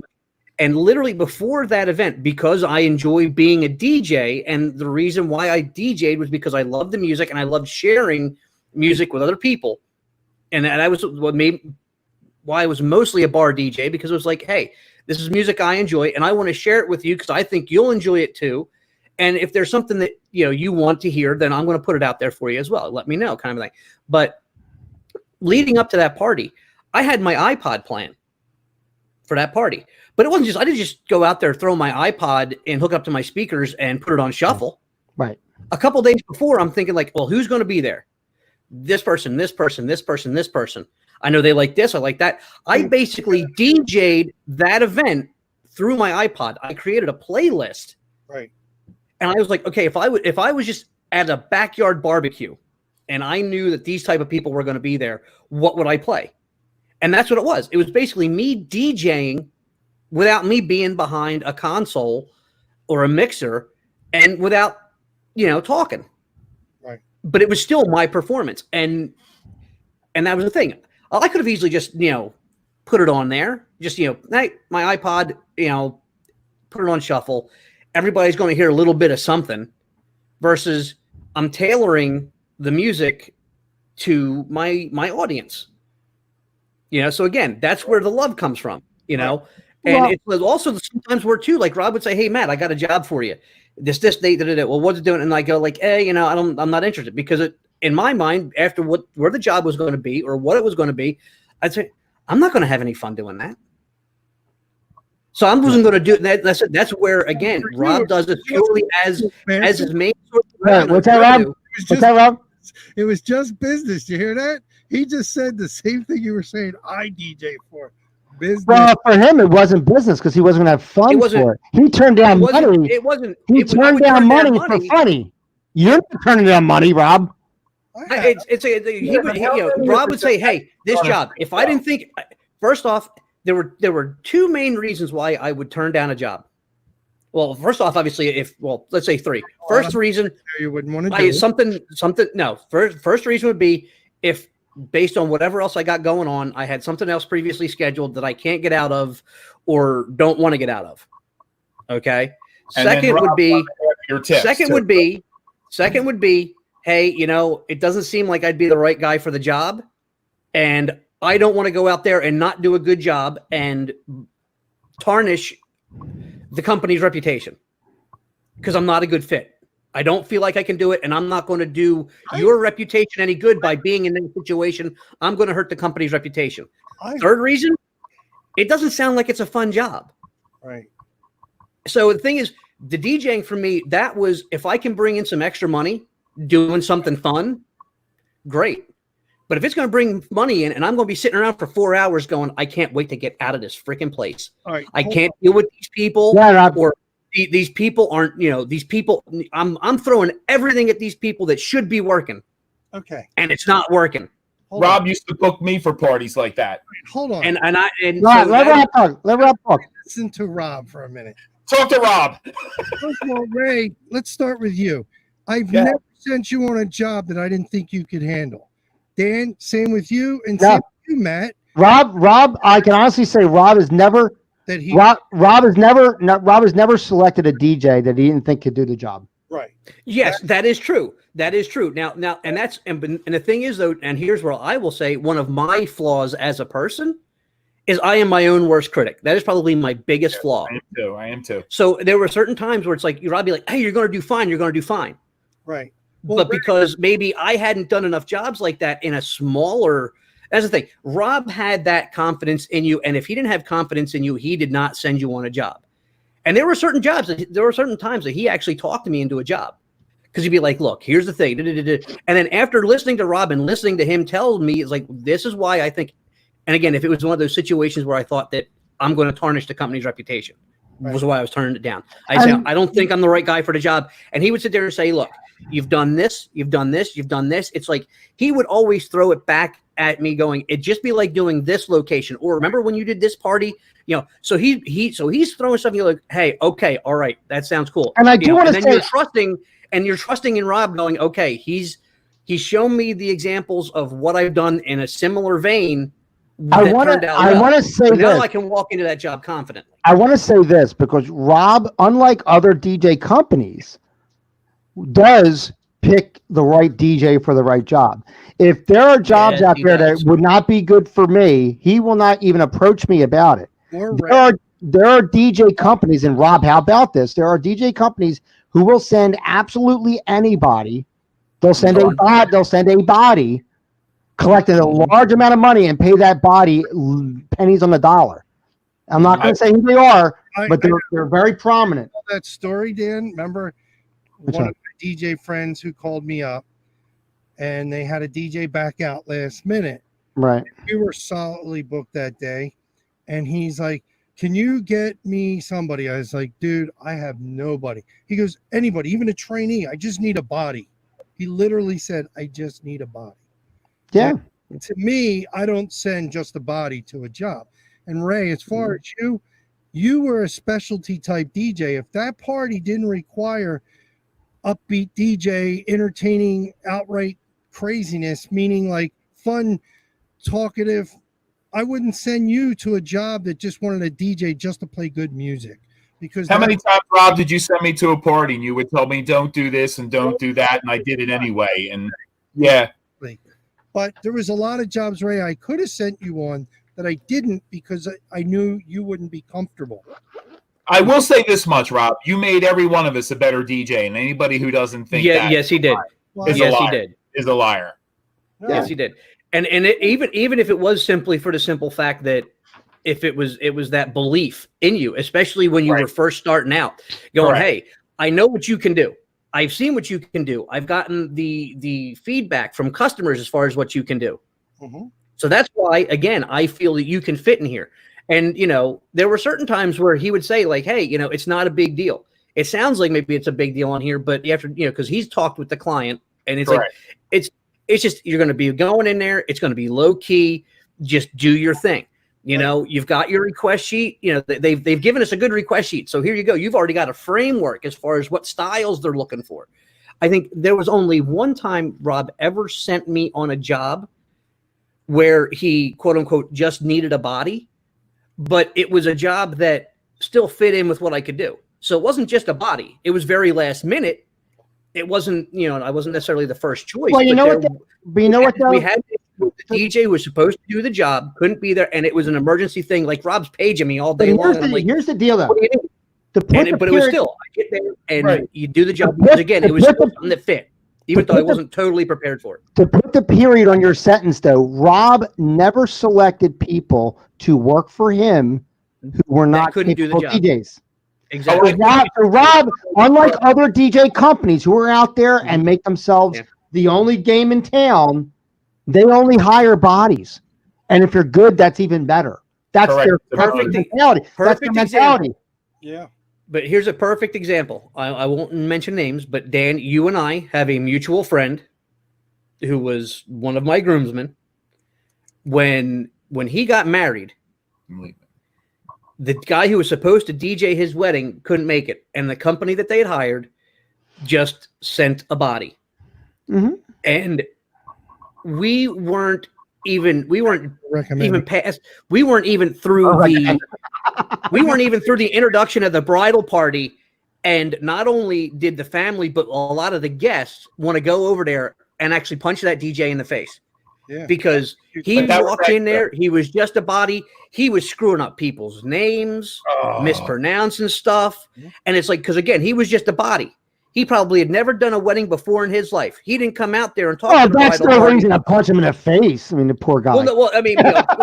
and literally before that event, because I enjoy being a DJ, and the reason why I DJ'd was because I loved the music and I loved sharing music with other people. And that was what made why I was mostly a bar DJ, because it was like, hey, this is music I enjoy and I want to share it with you because I think you'll enjoy it too. And if there's something that you want to hear, then I'm going to put it out there for you as well. Let me know, kind of thing. But leading up to that party, I had my iPod playing for that party. But it wasn't just, I didn't just go out there, throw my iPod and hook up to my speakers and put it on shuffle. Right. A couple days before, I'm thinking like, well, who's going to be there? This person, this person, this person, this person. I know they like this. I like that. I basically DJ'd that event through my iPod. I created a playlist. Right. And I was like, okay, if I was just at a backyard barbecue and I knew that these type of people were going to be there, what would I play? And that's what it was. It was basically me DJing without me being behind a console or a mixer and without, talking. Right. But it was still my performance. And that was the thing. I could have easily just, put it on there. Just, hey, my iPod, put it on shuffle. Everybody's going to hear a little bit of something versus I'm tailoring the music to my audience. So again, that's where the love comes from, And it was also sometimes where too, like Rob would say, hey, Matt, I got a job for you. This date, well, what's it doing? And I go like, hey, I'm not interested, because in my mind, after where the job was going to be or what it was going to be, I'd say, I'm not going to have any fun doing that. So I wasn't going to do that. That's where, again, Rob does it purely as his main source of revenue. What's that, Rob? What's that, Rob? It was just business. You hear that? He just said the same thing you were saying. I DJ for business. Well, for him, it wasn't business because he wasn't going to have fun for it. He turned down money. He turned down money for funny. You're not turning down money, Rob. Rob would say, hey, this job, if I didn't think, first off, there were two main reasons why I would turn down a job. Well, first off, obviously, let's say three. First reason, you wouldn't want to do something. No, first reason would be if, based on whatever else I got going on, I had something else previously scheduled that I can't get out of or don't want to get out of. Okay. Second would be, hey, it doesn't seem like I'd be the right guy for the job. And I don't want to go out there and not do a good job and tarnish the company's reputation because I'm not a good fit. I don't feel like I can do it, and I'm not going to do your reputation any good by being in that situation. I'm going to hurt the company's reputation. Third reason, it doesn't sound like it's a fun job. Right. So the thing is, the DJing for me, that was, if I can bring in some extra money doing something fun, great. But if it's going to bring money in and I'm going to be sitting around for 4 hours going, I can't wait to get out of this freaking place. All right, I can't deal with these people. Or these people aren't, these people, I'm throwing everything at these people that should be working. Okay. And it's not working. Rob used to book me for parties like that. Hold on. Let Rob talk. Listen to Rob for a minute. Talk to Rob. First of all, Ray, let's start with you. I've never sent you on a job that I didn't think you could handle. Dan, same with you, and same with you, Matt. Rob, I can honestly say Rob has never selected a DJ that he didn't think could do the job. Right. Yes, that is true. That is true. Now, and the thing is though, and here's where I will say one of my flaws as a person is I am my own worst critic. That is probably my biggest flaw. I am too. So there were certain times where it's like Rob be like, "Hey, you're going to do fine. You're going to do fine." Right. Well, but because maybe I hadn't done enough jobs like that in a smaller, that's the thing. Rob had that confidence in you. And if he didn't have confidence in you, he did not send you on a job. And there were certain times that he actually talked to me into a job because he'd be like, look, here's the thing. And then after listening to Rob and listening to him tell me, it's like, this is why I think, and again, if it was one of those situations where I thought that I'm going to tarnish the company's reputation, was why I was turning it down. I said, I don't think I'm the right guy for the job. And he would sit there and say, look, you've done this, you've done this, you've done this. It's like he would always throw it back at me going, it'd just be like doing this location, or remember when you did this party, you know. So he's throwing stuff. You're like, hey, okay, all right, that sounds cool. And I do want to then say, you're trusting in Rob, going, okay, he's shown me the examples of what I've done in a similar vein. I want to say so this. now I can walk into that job confidently. I want to say this because Rob, unlike other DJ companies, does pick the right DJ for the right job. If there are jobs out there that would not be good for me, he will not even approach me about it. There are DJ companies, and Rob, how about this? There are DJ companies who will send absolutely anybody. They'll send a body, collecting a large amount of money and pay that body pennies on the dollar. I'm not going to say who they are, but they're very prominent. That story, Dan, remember one of my DJ friends who called me up and they had a DJ back out last minute. Right. We were solidly booked that day. And he's like, can you get me somebody? I was like, dude, I have nobody. He goes, anybody, even a trainee. I just need a body. He literally said, I just need a body. Yeah. And to me, I don't send just a body to a job. And Ray, as far as you were a specialty type DJ. If that party didn't require upbeat DJ, entertaining, outright craziness, meaning like fun, talkative, I wouldn't send you to a job that just wanted a DJ just to play good music. Because how many times, Rob, did you send me to a party and you would tell me don't do this and don't do that, and I did it anyway? And yeah. But there was a lot of jobs, Ray, I could have sent you on that I didn't because I knew you wouldn't be comfortable. I will say this much, Rob. You made every one of us a better DJ, and anybody who doesn't think that yes, he did. he did. Is a liar. Yeah. Yes, he did. And even if it was simply for the simple fact that if it was that belief in you, especially when you were first starting out, going, hey, I know what you can do. I've seen what you can do. I've gotten the feedback from customers as far as what you can do. Mm-hmm. So that's why, again, I feel that you can fit in here. And, you know, there were certain times where he would say like, hey, you know, it's not a big deal. It sounds like maybe it's a big deal on here, but you have to, you know, because he's talked with the client and it's like, it's just, you're going to be going in there. It's going to be low key. Just do your thing. You know, you've got your request sheet. You know, they've given us a good request sheet. So here you go. You've already got a framework as far as what styles they're looking for. I think there was only one time Rob ever sent me on a job where he, quote unquote, just needed a body, but it was a job that still fit in with what I could do. So it wasn't just a body. It was very last minute. It wasn't, you know, I wasn't necessarily the first choice. Well, you know what? We had the DJ who was supposed to do the job, couldn't be there, and it was an emergency thing. Like Rob's paging me all day long. Here's the deal, though. But it was still, I get there and you do the job because again, it was something that fit, even though I wasn't totally prepared for it. To put the period on your sentence, though, Rob never selected people to work for him who were not couldn't do the job. DJs. Exactly. So Rob, unlike other DJ companies who are out there and make themselves the only game in town, they only hire bodies. And if you're good, that's even better. That's their perfect mentality. That's their mentality. Yeah. But here's a perfect example. I won't mention names, but Dan, you and I have a mutual friend who was one of my groomsmen. When he got married, the guy who was supposed to DJ his wedding couldn't make it, and the company that they had hired just sent a body. Mm-hmm. And we weren't even through the introduction of the bridal party. And not only did the family, but a lot of the guests want to go over there and actually punch that DJ in the face. Yeah. Because he walked in there, he was just a body. He was screwing up people's names, mispronouncing stuff. And it's like, because again, he was just a body. He probably had never done a wedding before in his life. He didn't come out there and talk to the that's no reason to punch him in the face. I mean, the poor guy. Well, I mean,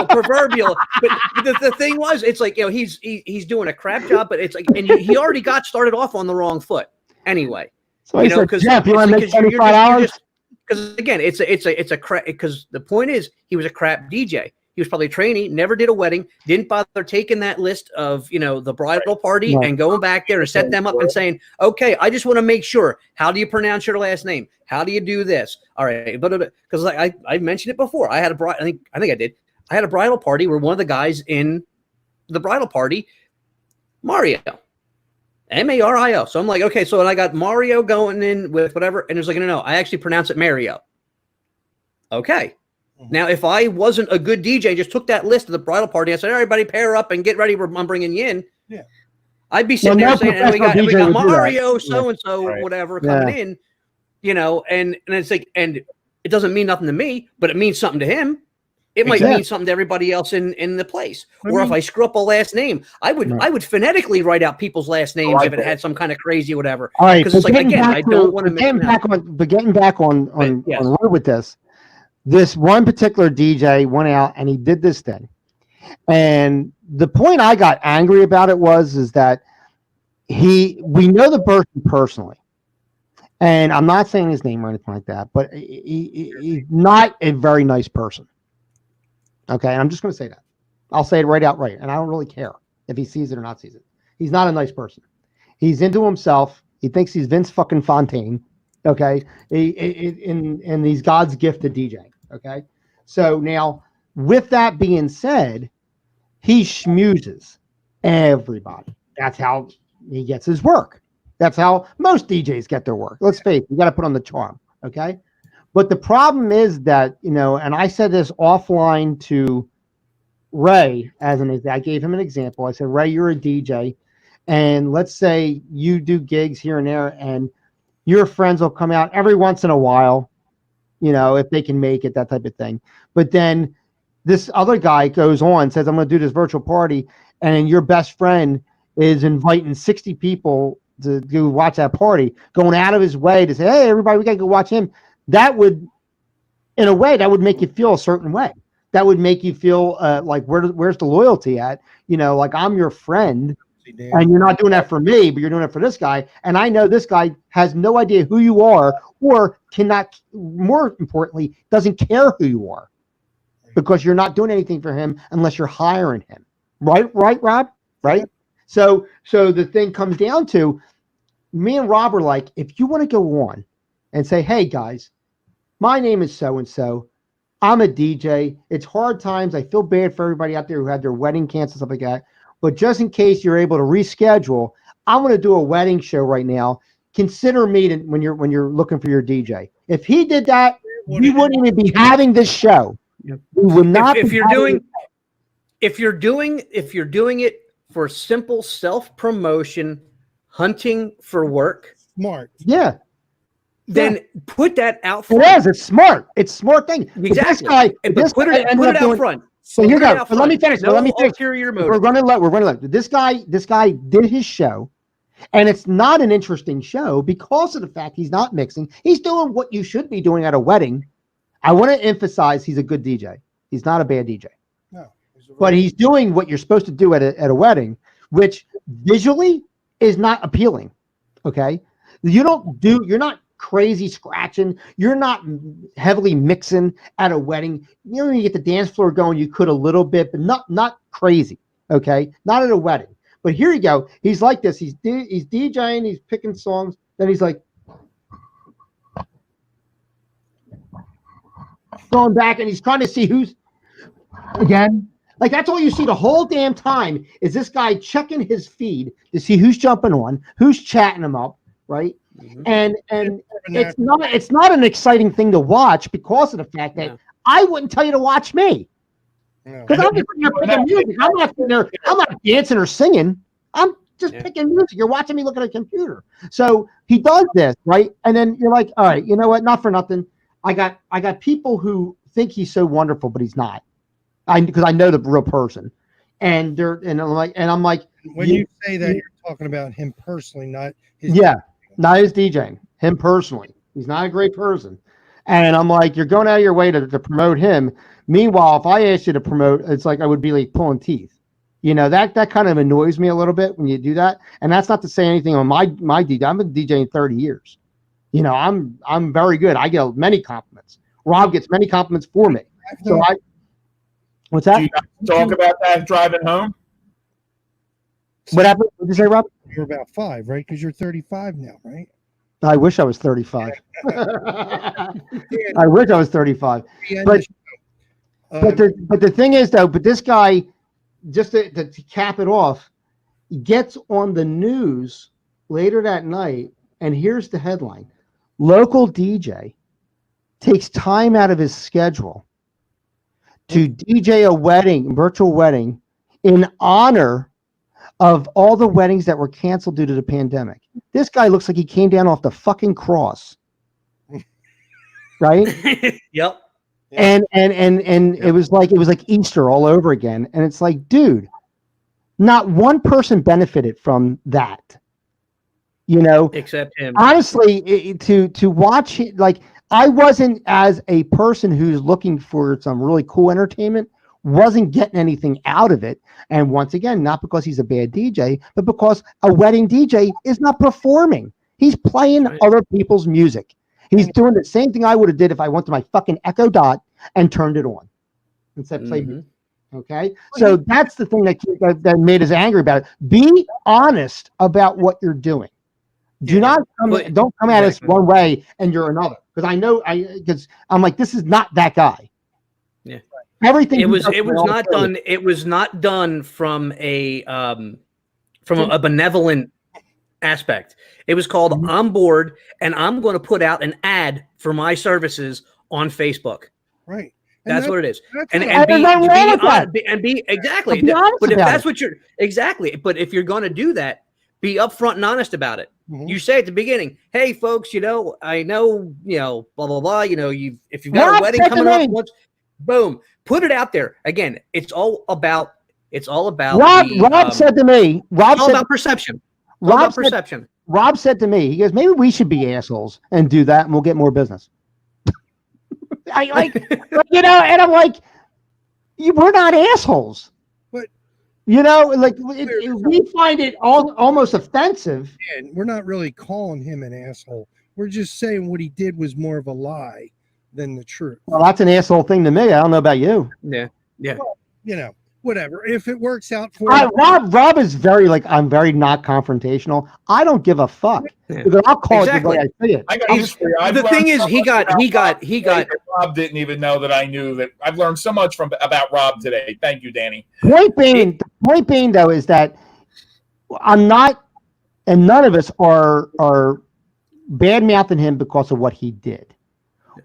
proverbial. But the thing was, it's like, you know, he's doing a crap job, but it's like, and he already got started off on the wrong foot anyway. So you know, because Jeff, you want to make $25? Because again, it's a crap. Because the point is, he was a crap DJ. He was probably a trainee, never did a wedding, didn't bother taking that list of, the bridal party and going back there and set them up and saying, okay, I just want to make sure. How do you pronounce your last name? How do you do this? All right. But because I mentioned it before, I had a bride. I think I did. I had a bridal party where one of the guys in the bridal party, Mario, Mario. So I'm like, okay, so I got Mario going in with whatever. And it's like, no, I actually pronounce it Mario. Okay. Now, if I wasn't a good DJ, just took that list of the bridal party, I said, everybody pair up and get ready. I'm bringing you in. Yeah. I'd be sitting there saying, and we got Mario, so-and-so, Right. whatever, coming in, and it's like, and it doesn't mean nothing to me, but it means something to him. It might mean something to everybody else in the place. Or if I screw up a last name, I would phonetically write out people's last names if it had some kind of crazy whatever. All right, because it's like, again, I don't want to getting back on road with this. This one particular DJ went out and he did this thing. And the point I got angry about it is that we know the person personally. And I'm not saying his name or anything like that, but he's not a very nice person. Okay, and I'm just going to say that. I'll say it right outright, and I don't really care if he sees it or not sees it. He's not a nice person. He's into himself. He thinks he's Vince fucking Fontaine. Okay, and he's God's gift to DJ. Okay, so now with that being said, he schmoozes everybody. That's how he gets his work. That's how most DJs get their work. Let's face it, you got to put on the charm. Okay, but the problem is that, and I said this offline to Ray I gave him an example. I said, Ray, you're a DJ, and let's say you do gigs here and there, and your friends will come out every once in a while, if they can make it, that type of thing. But then this other guy goes on, says, I'm going to do this virtual party, and your best friend is inviting 60 people to go watch that party, going out of his way to say, hey, everybody, we got to go watch him. That would, in a way, that would make you feel a certain way. That would make you feel like, where's the loyalty at? Like, I'm your friend, and you're not doing that for me, but you're doing it for this guy. And I know this guy has no idea who you are, or cannot, more importantly, doesn't care who you are, because you're not doing anything for him unless you're hiring him. Right, Rob? Right? So the thing comes down to, me and Rob are like, if you want to go on and say, hey, guys, my name is so-and-so. I'm a DJ. It's hard times. I feel bad for everybody out there who had their wedding canceled, stuff like that. But just in case you're able to reschedule, I'm going to do a wedding show right now. Consider me when you're looking for your DJ. If he did that, we wouldn't even be having this show. We would not. If you're doing it for simple self-promotion, hunting for work, smart. Yeah. Then put that out front. It is. It's smart. It's a smart thing. Exactly. But put it out front. So here goes. But let me finish. No ulterior motive. We're going to let this guy did his show, and it's not an interesting show because of the fact he's not mixing. He's doing what you should be doing at a wedding. I want to emphasize he's a good DJ. He's not a bad DJ. No. But he's doing what you're supposed to do at a wedding, which visually is not appealing. Okay? You're not crazy scratching. You're not heavily mixing at a wedding. You get the dance floor going, you could a little bit, but not crazy. Okay? Not at a wedding. But here you go. He's like this. He's DJing, he's picking songs, then he's like going back, and he's trying to see who's again. Like, that's all you see the whole damn time is this guy checking his feed to see who's jumping on, who's chatting him up, right? Mm-hmm. And it's not an exciting thing to watch because of the fact that I wouldn't tell you to watch me. Because I'm just picking music. I'm not dancing or singing. I'm just picking music. You're watching me look at a computer. So he does this, right? And then you're like, all right, you know what? Not for nothing. I got people who think he's so wonderful, but he's not. Because I know the real person, and I'm like, when you say that, you're talking about him personally, not his not his DJing. Him personally, he's not a great person, and I'm like, you're going out of your way to promote him. Meanwhile, if I asked you to promote, it's like I would be like pulling teeth. That kind of annoys me a little bit when you do that, and that's not to say anything on my DJ. I've been DJing 30 years. I'm very good. I get many compliments. Rob gets many compliments for me. What's Do that? you guys talk about that driving home? What happened? What did you say, Rob? You're about 5, right? Because you're 35 now, right? I wish I was 35. I wish I was 35. The end But of the show. but the thing is though, but this guy, just to cap it off, gets on the news later that night, and here's the headline: local DJ takes time out of his schedule to DJ a wedding, virtual wedding, in honor of all the weddings that were canceled due to the pandemic. This guy looks like he came down off the fucking cross. Right? Yep. And it was like Easter all over again. And it's like, dude, not one person benefited from that. You know, Except him. honestly, to watch it, like, I wasn't, as a person who's looking for some really cool entertainment, wasn't getting anything out of it. And once again, not because he's a bad DJ, but because a wedding DJ is not performing. He's playing other people's music. He's doing the same thing I would have did if I went to my fucking Echo Dot and turned it on and said, play music. Okay. So that's the thing that made us angry about it. Be honest about what you're doing. Don't come at us one way and you're another. Because I'm like, this is not that guy. Yeah. Everything it was not done from a benevolent aspect. It was called I'm bored and I'm going to put out an ad for my services on Facebook. Right. That's what it is. But if that's what you're but if you're going to do that, be upfront and honest about it. You say at the beginning, "Hey, folks, I know, blah blah blah. If you've got a wedding coming up, boom, put it out there." Again, it's all about. Rob said to me. It's all about perception. Rob said to me, he goes, "Maybe we should be assholes and do that, and we'll get more business." And I'm like, we're not assholes. But we find it almost offensive. And we're not really calling him an asshole. We're just saying what he did was more of a lie than the truth. Well, that's an asshole thing to me. I don't know about you. Yeah. Well, whatever. If it works out for Rob is very I'm very not confrontational. I don't give a fuck. Because I'll call it the way I see it. The thing is, he got. Rob didn't even know that I knew that. I've learned so much about Rob today. Thank you, Danny. The point being though is that I'm not, and none of us are bad mouthing him because of what he did.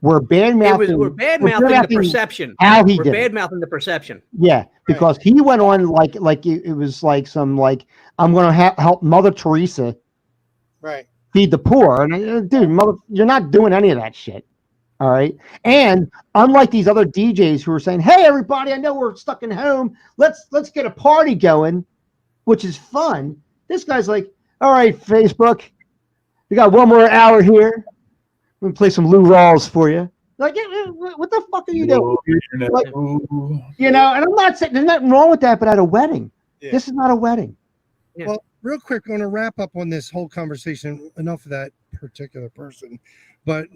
We're bad mouthing. We're bad mouthing the perception. How he we're did. Bad mouthing the perception. Yeah, because he went on like it was like some I'm going to help Mother Teresa. Right. Feed the poor, and dude, you're not doing any of that shit. All right. And unlike these other DJs who are saying, "Hey, everybody, I know we're stuck in home. Let's get a party going," which is fun. This guy's like, "All right, Facebook, we got one more hour here. Let me play some Lou Rawls for you." Like, what the fuck are you doing? And I'm not saying there's nothing wrong with that, but at a wedding, this is not a wedding. Yeah. Well, real quick, I want to wrap up on this whole conversation. Enough of that particular person, but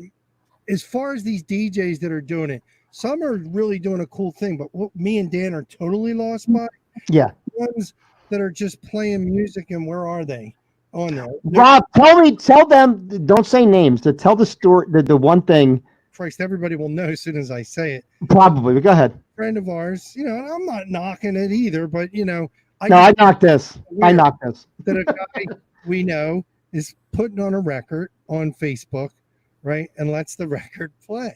as far as these DJs that are doing it, some are really doing a cool thing, but what me and Dan are totally lost by, ones that are just playing music, and where are they on there? Rob, tell them, don't say names, to tell the story, the one thing. Christ, everybody will know as soon as I say it. Probably, but go ahead. Friend of ours, and I'm not knocking it either, but I knocked this. That a guy we know is putting on a record on Facebook, right, and lets the record play.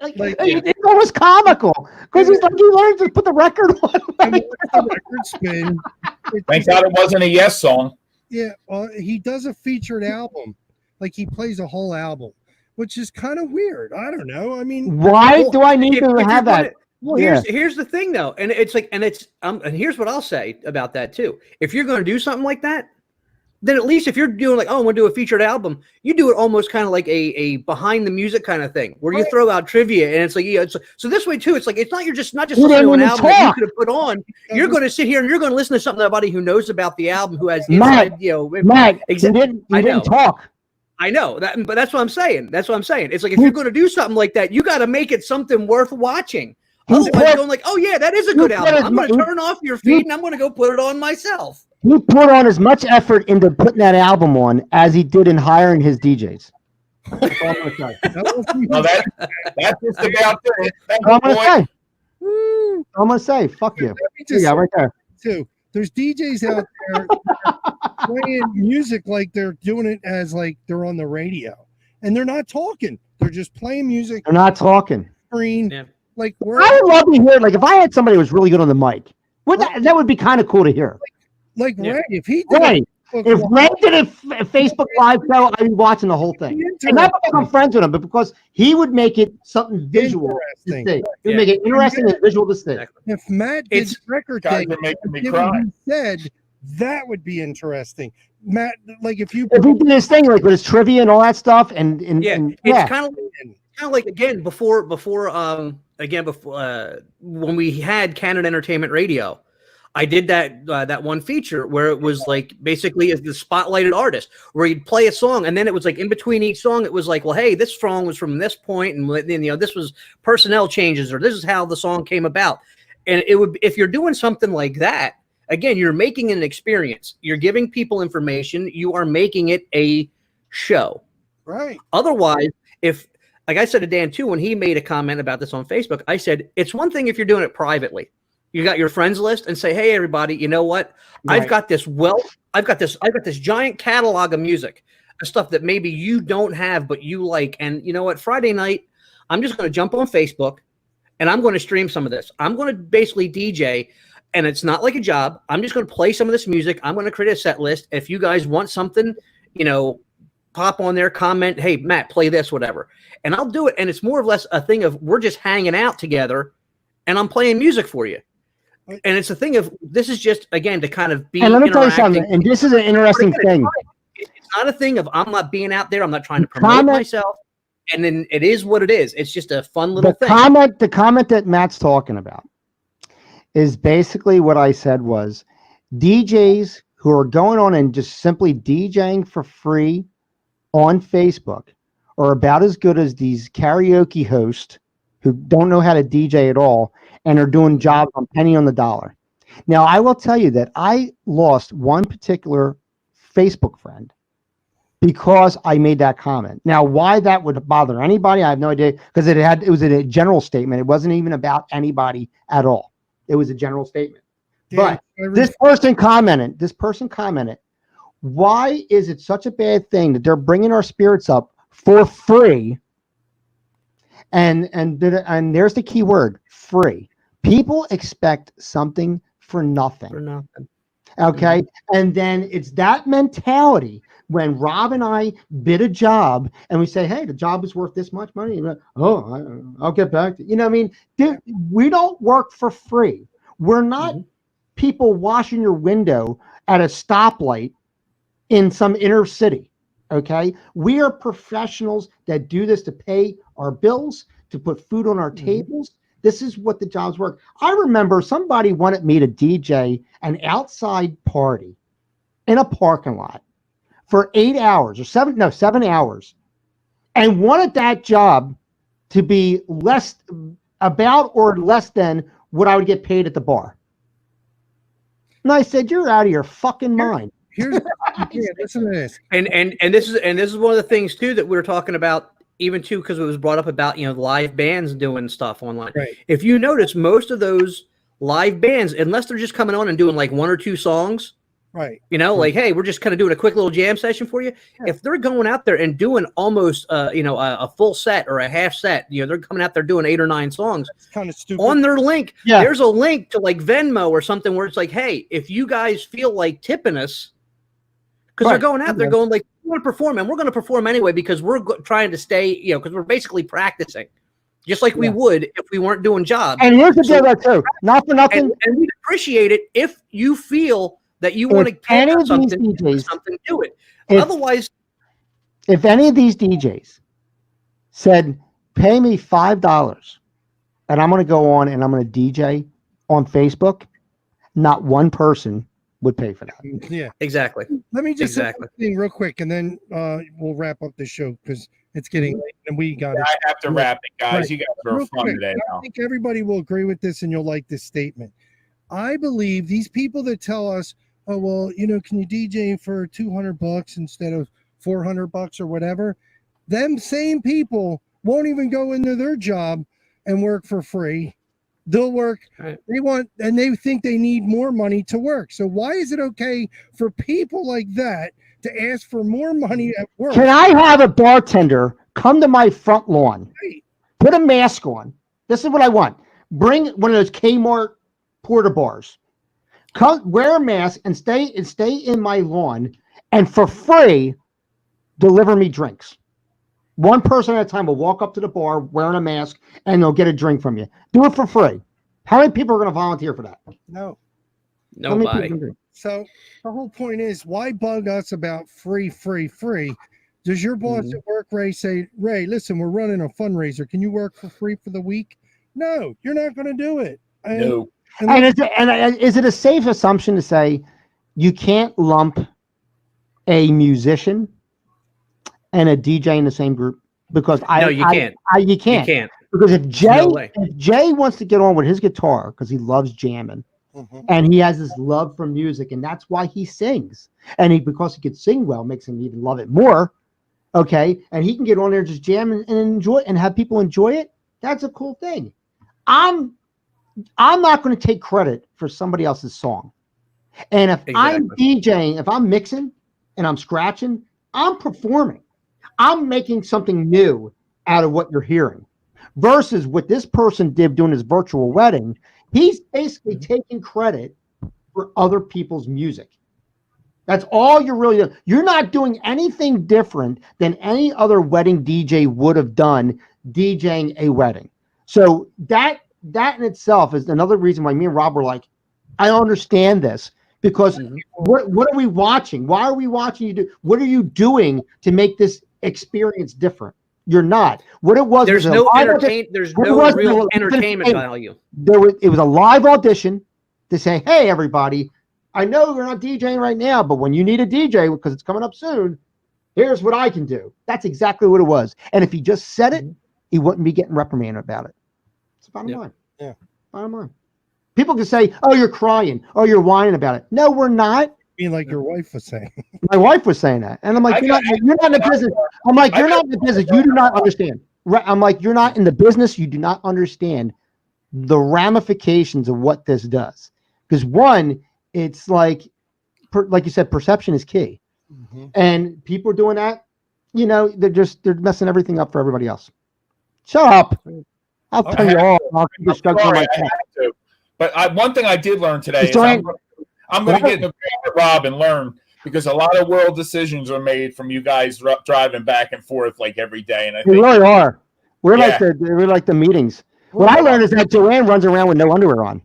It's almost comical because he's like, he learned to put the record on. The record spin. Thank God it wasn't a Yes song. Yeah, he does a featured album, like he plays a whole album, which is kind of weird. I don't know. I mean, why do I need to have that? Well, here's the thing though, and it's like, and here's what I'll say about that too. If you're going to do something like that, then at least if you're doing like, oh, I want to do a featured album, you do it almost kind of like a behind the music kind of thing, where you throw out trivia, and it's like, so this way too, it's like it's not not just listening to an album that you could have put on. You're going to sit here and you're going to listen to somebody who knows about the album, who has inside, Matt, exactly. he didn't talk. I know that, but that's what I'm saying. That's what I'm saying. It's like if you're going to do something like that, you got to make it something worth watching. Otherwise, going like, oh yeah, that is a good album. I'm going to turn off your feed and I'm going to go put it on myself. He put on as much effort into putting that album on as he did in hiring his DJs. That's all I'm gonna say. Well, that's just about it. Thank All you, boy. I'm gonna say, fuck you. Yeah, right there. Too. There's DJs out there playing music like they're doing it as like they're on the radio, and they're not talking. They're just playing music. They're not talking. Screen. Yeah. Like I would love to hear. Like if I had somebody who was really good on the mic, that would be kind of cool to hear. Like Yeah. Ray, if he did Right. If Ray did a Facebook Live show, I'd be watching the whole thing. And not because I'm friends with him, but because he would make it something visual to Interesting. see. He would make it interesting and visual to see. If Matt did It's- record Guys thing, are making me given cry. he said that would be interesting. Matt, like if you If he did his thing, like with his trivia and all that stuff, and Yeah, and it's kind of like again before when we had Canon Entertainment Radio, I did that one feature where it was like basically as the spotlighted artist, where you'd play a song and then it was like in between each song, it was like, well, hey, this song was from this point, and then this was personnel changes, or this is how the song came about. And it would, if you're doing something like that, again, you're making an experience, you're giving people information, you are making it a show. right. Otherwise, if, like I said to Dan too, when he made a comment about this on Facebook, I said, it's one thing if you're doing it privately. You got your friends list and say, hey, everybody, you know what? Right. I've got this giant catalog of music, stuff that maybe you don't have, but you like. And you know what? Friday night, I'm just going to jump on Facebook and I'm going to stream some of this. I'm going to basically DJ, and it's not like a job. I'm just going to play some of this music. I'm going to create a set list. If you guys want something, pop on there, comment, hey, Matt, play this, whatever. And I'll do it. And it's more or less a thing of we're just hanging out together and I'm playing music for you. And it's a thing of, this is just, again, to kind of be let me tell you interacting. something. And this is an interesting thing. It's not a thing of I'm not being out there. I'm not trying to promote myself. And then it is what it is. It's just a fun little thing. The comment that Matt's talking about is basically what I said was DJs who are going on and just simply DJing for free on Facebook are about as good as these karaoke hosts who don't know how to DJ at all and are doing jobs on penny on the dollar. Now, I will tell you that I lost one particular Facebook friend because I made that comment. Now, why that would bother anybody, I have no idea, because it was a general statement. It wasn't even about anybody at all. It was a general statement. But this person commented, why is it such a bad thing that they're bringing our spirits up for free? And there's the key word, free. People expect something for nothing. Okay. Mm-hmm. And then it's that mentality when Rob and I bid a job and we say, hey, the job is worth this much money. I'll get back to you. Know what I mean? Dude, we don't work for free. We're not people washing your window at a stoplight in some inner city. Okay. We are professionals that do this to pay our bills, to put food on our tables. This is what the jobs work. I remember somebody wanted me to DJ an outside party in a parking lot for 8 hours or 7 hours, and wanted that job to be less than what I would get paid at the bar. And I said, you're out of your fucking mind. Listen to this. And this is one of the things too that we were talking about, even too, because it was brought up about live bands doing stuff online. Right. If you notice, most of those live bands, unless they're just coming on and doing like 1 or 2 songs, right? Like, hey, we're just kind of doing a quick little jam session for you. Yeah. If they're going out there and doing almost a full set or a half set, they're coming out there doing 8 or 9 songs. That's kind of stupid. On their link, yeah, there's a link to like Venmo or something where it's like, hey, if you guys feel like tipping us. Because they're going out, they're going like, we want to perform, and we're going to perform anyway because we're trying to stay, because we're basically practicing, just like we would if we weren't doing jobs. And here's the deal, that too. Not for nothing. And we'd appreciate it if you feel that you want to pay something, do it. Otherwise, if any of these DJs said, "Pay me $5," and I'm going to go on and I'm going to DJ on Facebook, not one person would pay for that. Yeah. Exactly. Let me just Exactly. say one thing real quick, and then we'll wrap up the show because it's getting late and we got it. I have to wrap it, guys. Right. You guys are Real fun quick, today. and I Now. think everybody will agree with this, and you'll like this statement. I believe these people that tell us, "Oh well, can you DJ for $200 instead of $400 or whatever?" Them same people won't even go into their job and work for free. They'll work. Right. They think they need more money to work. So why is it okay for people like that to ask for more money at work? Can I have a bartender come to my front lawn, Right. put a mask on? This is what I want. Bring one of those Kmart porta bars. Come, wear a mask and stay in my lawn, and for free, deliver me drinks. One person at a time will walk up to the bar wearing a mask, and they'll get a drink from you. Do it for free. How many people are going to volunteer for that? No. How many Nobody. people can do it? So the whole point is, why bug us about free? Does your boss at work, Ray, say, "Ray, listen, we're running a fundraiser. Can you work for free for the week?" No, you're not going to do it. No. And is it a safe assumption to say you can't lump a musician and a DJ in the same group? Because You can't. You can't. You can't. Because if No way. Jay wants to get on with his guitar because he loves jamming and he has this love for music, and that's why he sings. And because he can sing well, makes him even love it more. Okay, and he can get on there and just jam and enjoy and have people enjoy it. That's a cool thing. I'm not going to take credit for somebody else's song. And if I'm DJing, if I'm mixing and I'm scratching, I'm performing. I'm making something new out of what you're hearing. Versus what this person did doing his virtual wedding, he's basically taking credit for other people's music. That's all you're really doing. You're not doing anything different than any other wedding DJ would have done DJing a wedding. So that in itself is another reason why me and Rob were like, I understand this, because what are we watching? Why are we watching you do? What are you doing to make this experience different? You're not. What it was, There's no real entertainment value. It was a live audition to say, hey, everybody, I know we're not DJing right now, but when you need a DJ because it's coming up soon, here's what I can do. That's exactly what it was. And if he just said it, he wouldn't be getting reprimanded about it. It's the bottom line. Yeah. Bottom line. People can say, oh, you're crying. Oh, you're whining about it. No, we're not. Being like your wife was saying. My wife was saying that. And I'm like, you're not in the business. I'm like, you're not in the business. You do not understand. I'm like, you're not in the business. You do not understand the ramifications of what this does. Because one, it's like you said, perception is key. And people are doing that, they're messing everything up for everybody else. Shut up. I'll tell you all. I'll keep struggling like that. But one thing I did learn today is I'm going to get in the car with Rob and learn, because a lot of world decisions are made from you guys driving back and forth like every day. And I think we really are. We're like the meetings. What I learned is that Joanne runs around with no underwear on.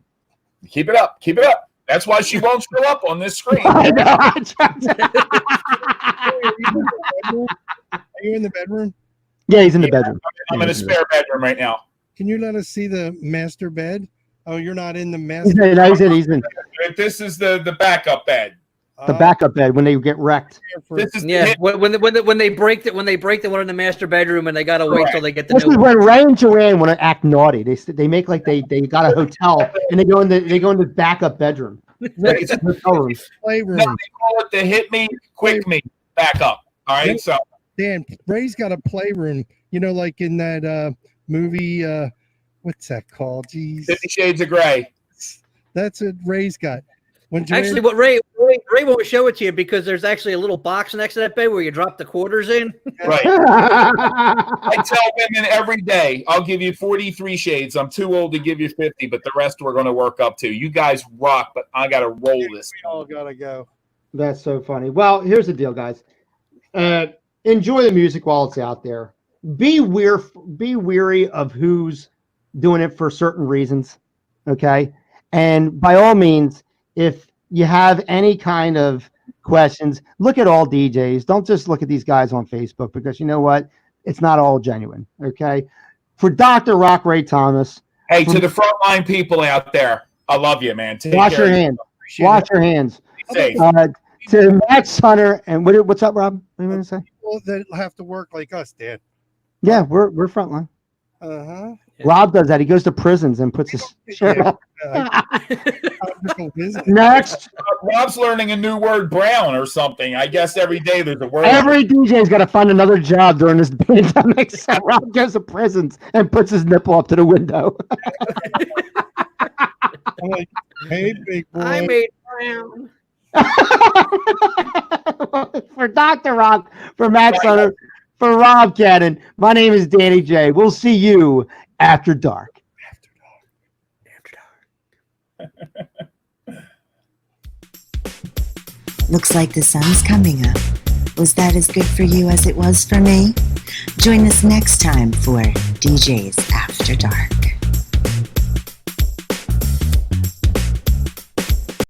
Keep it up. Keep it up. That's why she won't show up on this screen. Are you in the bedroom? Yeah, he's in the bedroom. I'm in a spare bedroom right now. Can you let us see the master bed? Oh, you're not in the master bed. He's in. This is the backup bed. The backup bed when they get wrecked. When they break one in the master bedroom and they gotta wait till they get the. This is when Ray and Joanne want to act naughty. They make like they got a hotel and they go in the backup bedroom. It's a playroom. No, they call it the hit me, quick me backup. All right, so Dan, Ray's got a playroom. Like in that movie. What's that called? Jeez. 50 Shades of Grey. That's what Ray's got. Actually, what Ray won't show it to you because there's actually a little box next to that bed where you drop the quarters in. Right. I tell women every day, I'll give you 43 shades. I'm too old to give you 50, but the rest we're going to work up to. You guys rock, but I got to roll this. We all got to go. That's so funny. Well, here's the deal, guys. Enjoy the music while it's out there. Be weary of who's doing it for certain reasons. Okay. And by all means, if you have any kind of questions, look at all DJs. Don't just look at these guys on Facebook, because you know what? It's not all genuine. Okay. For Dr. Rock Ray Thomas. Hey, to the frontline people out there, I love you, man. Wash your hands. Wash your hands. Safe. To Max Hunter and what's up, Rob? What are you going to say? People that have to work like us, Dan. Yeah, we're frontline. Uh-huh. Yeah. Rob does that. He goes to prisons and puts his shirt Yeah. on. Next, Rob's learning a new word, brown or something. I guess every day there's a word. every DJ's got to find another job during this pandemic. So Rob goes to prisons and puts his nipple up to the window. I'm like, hey, big boy. I made brown. For Dr. Rob, for Max Hunter, for Rob Cannon, my name is Danny J. We'll see you after dark. Looks like the sun's coming up. Was that as good for you as it was for me? Join us next time for DJs After Dark.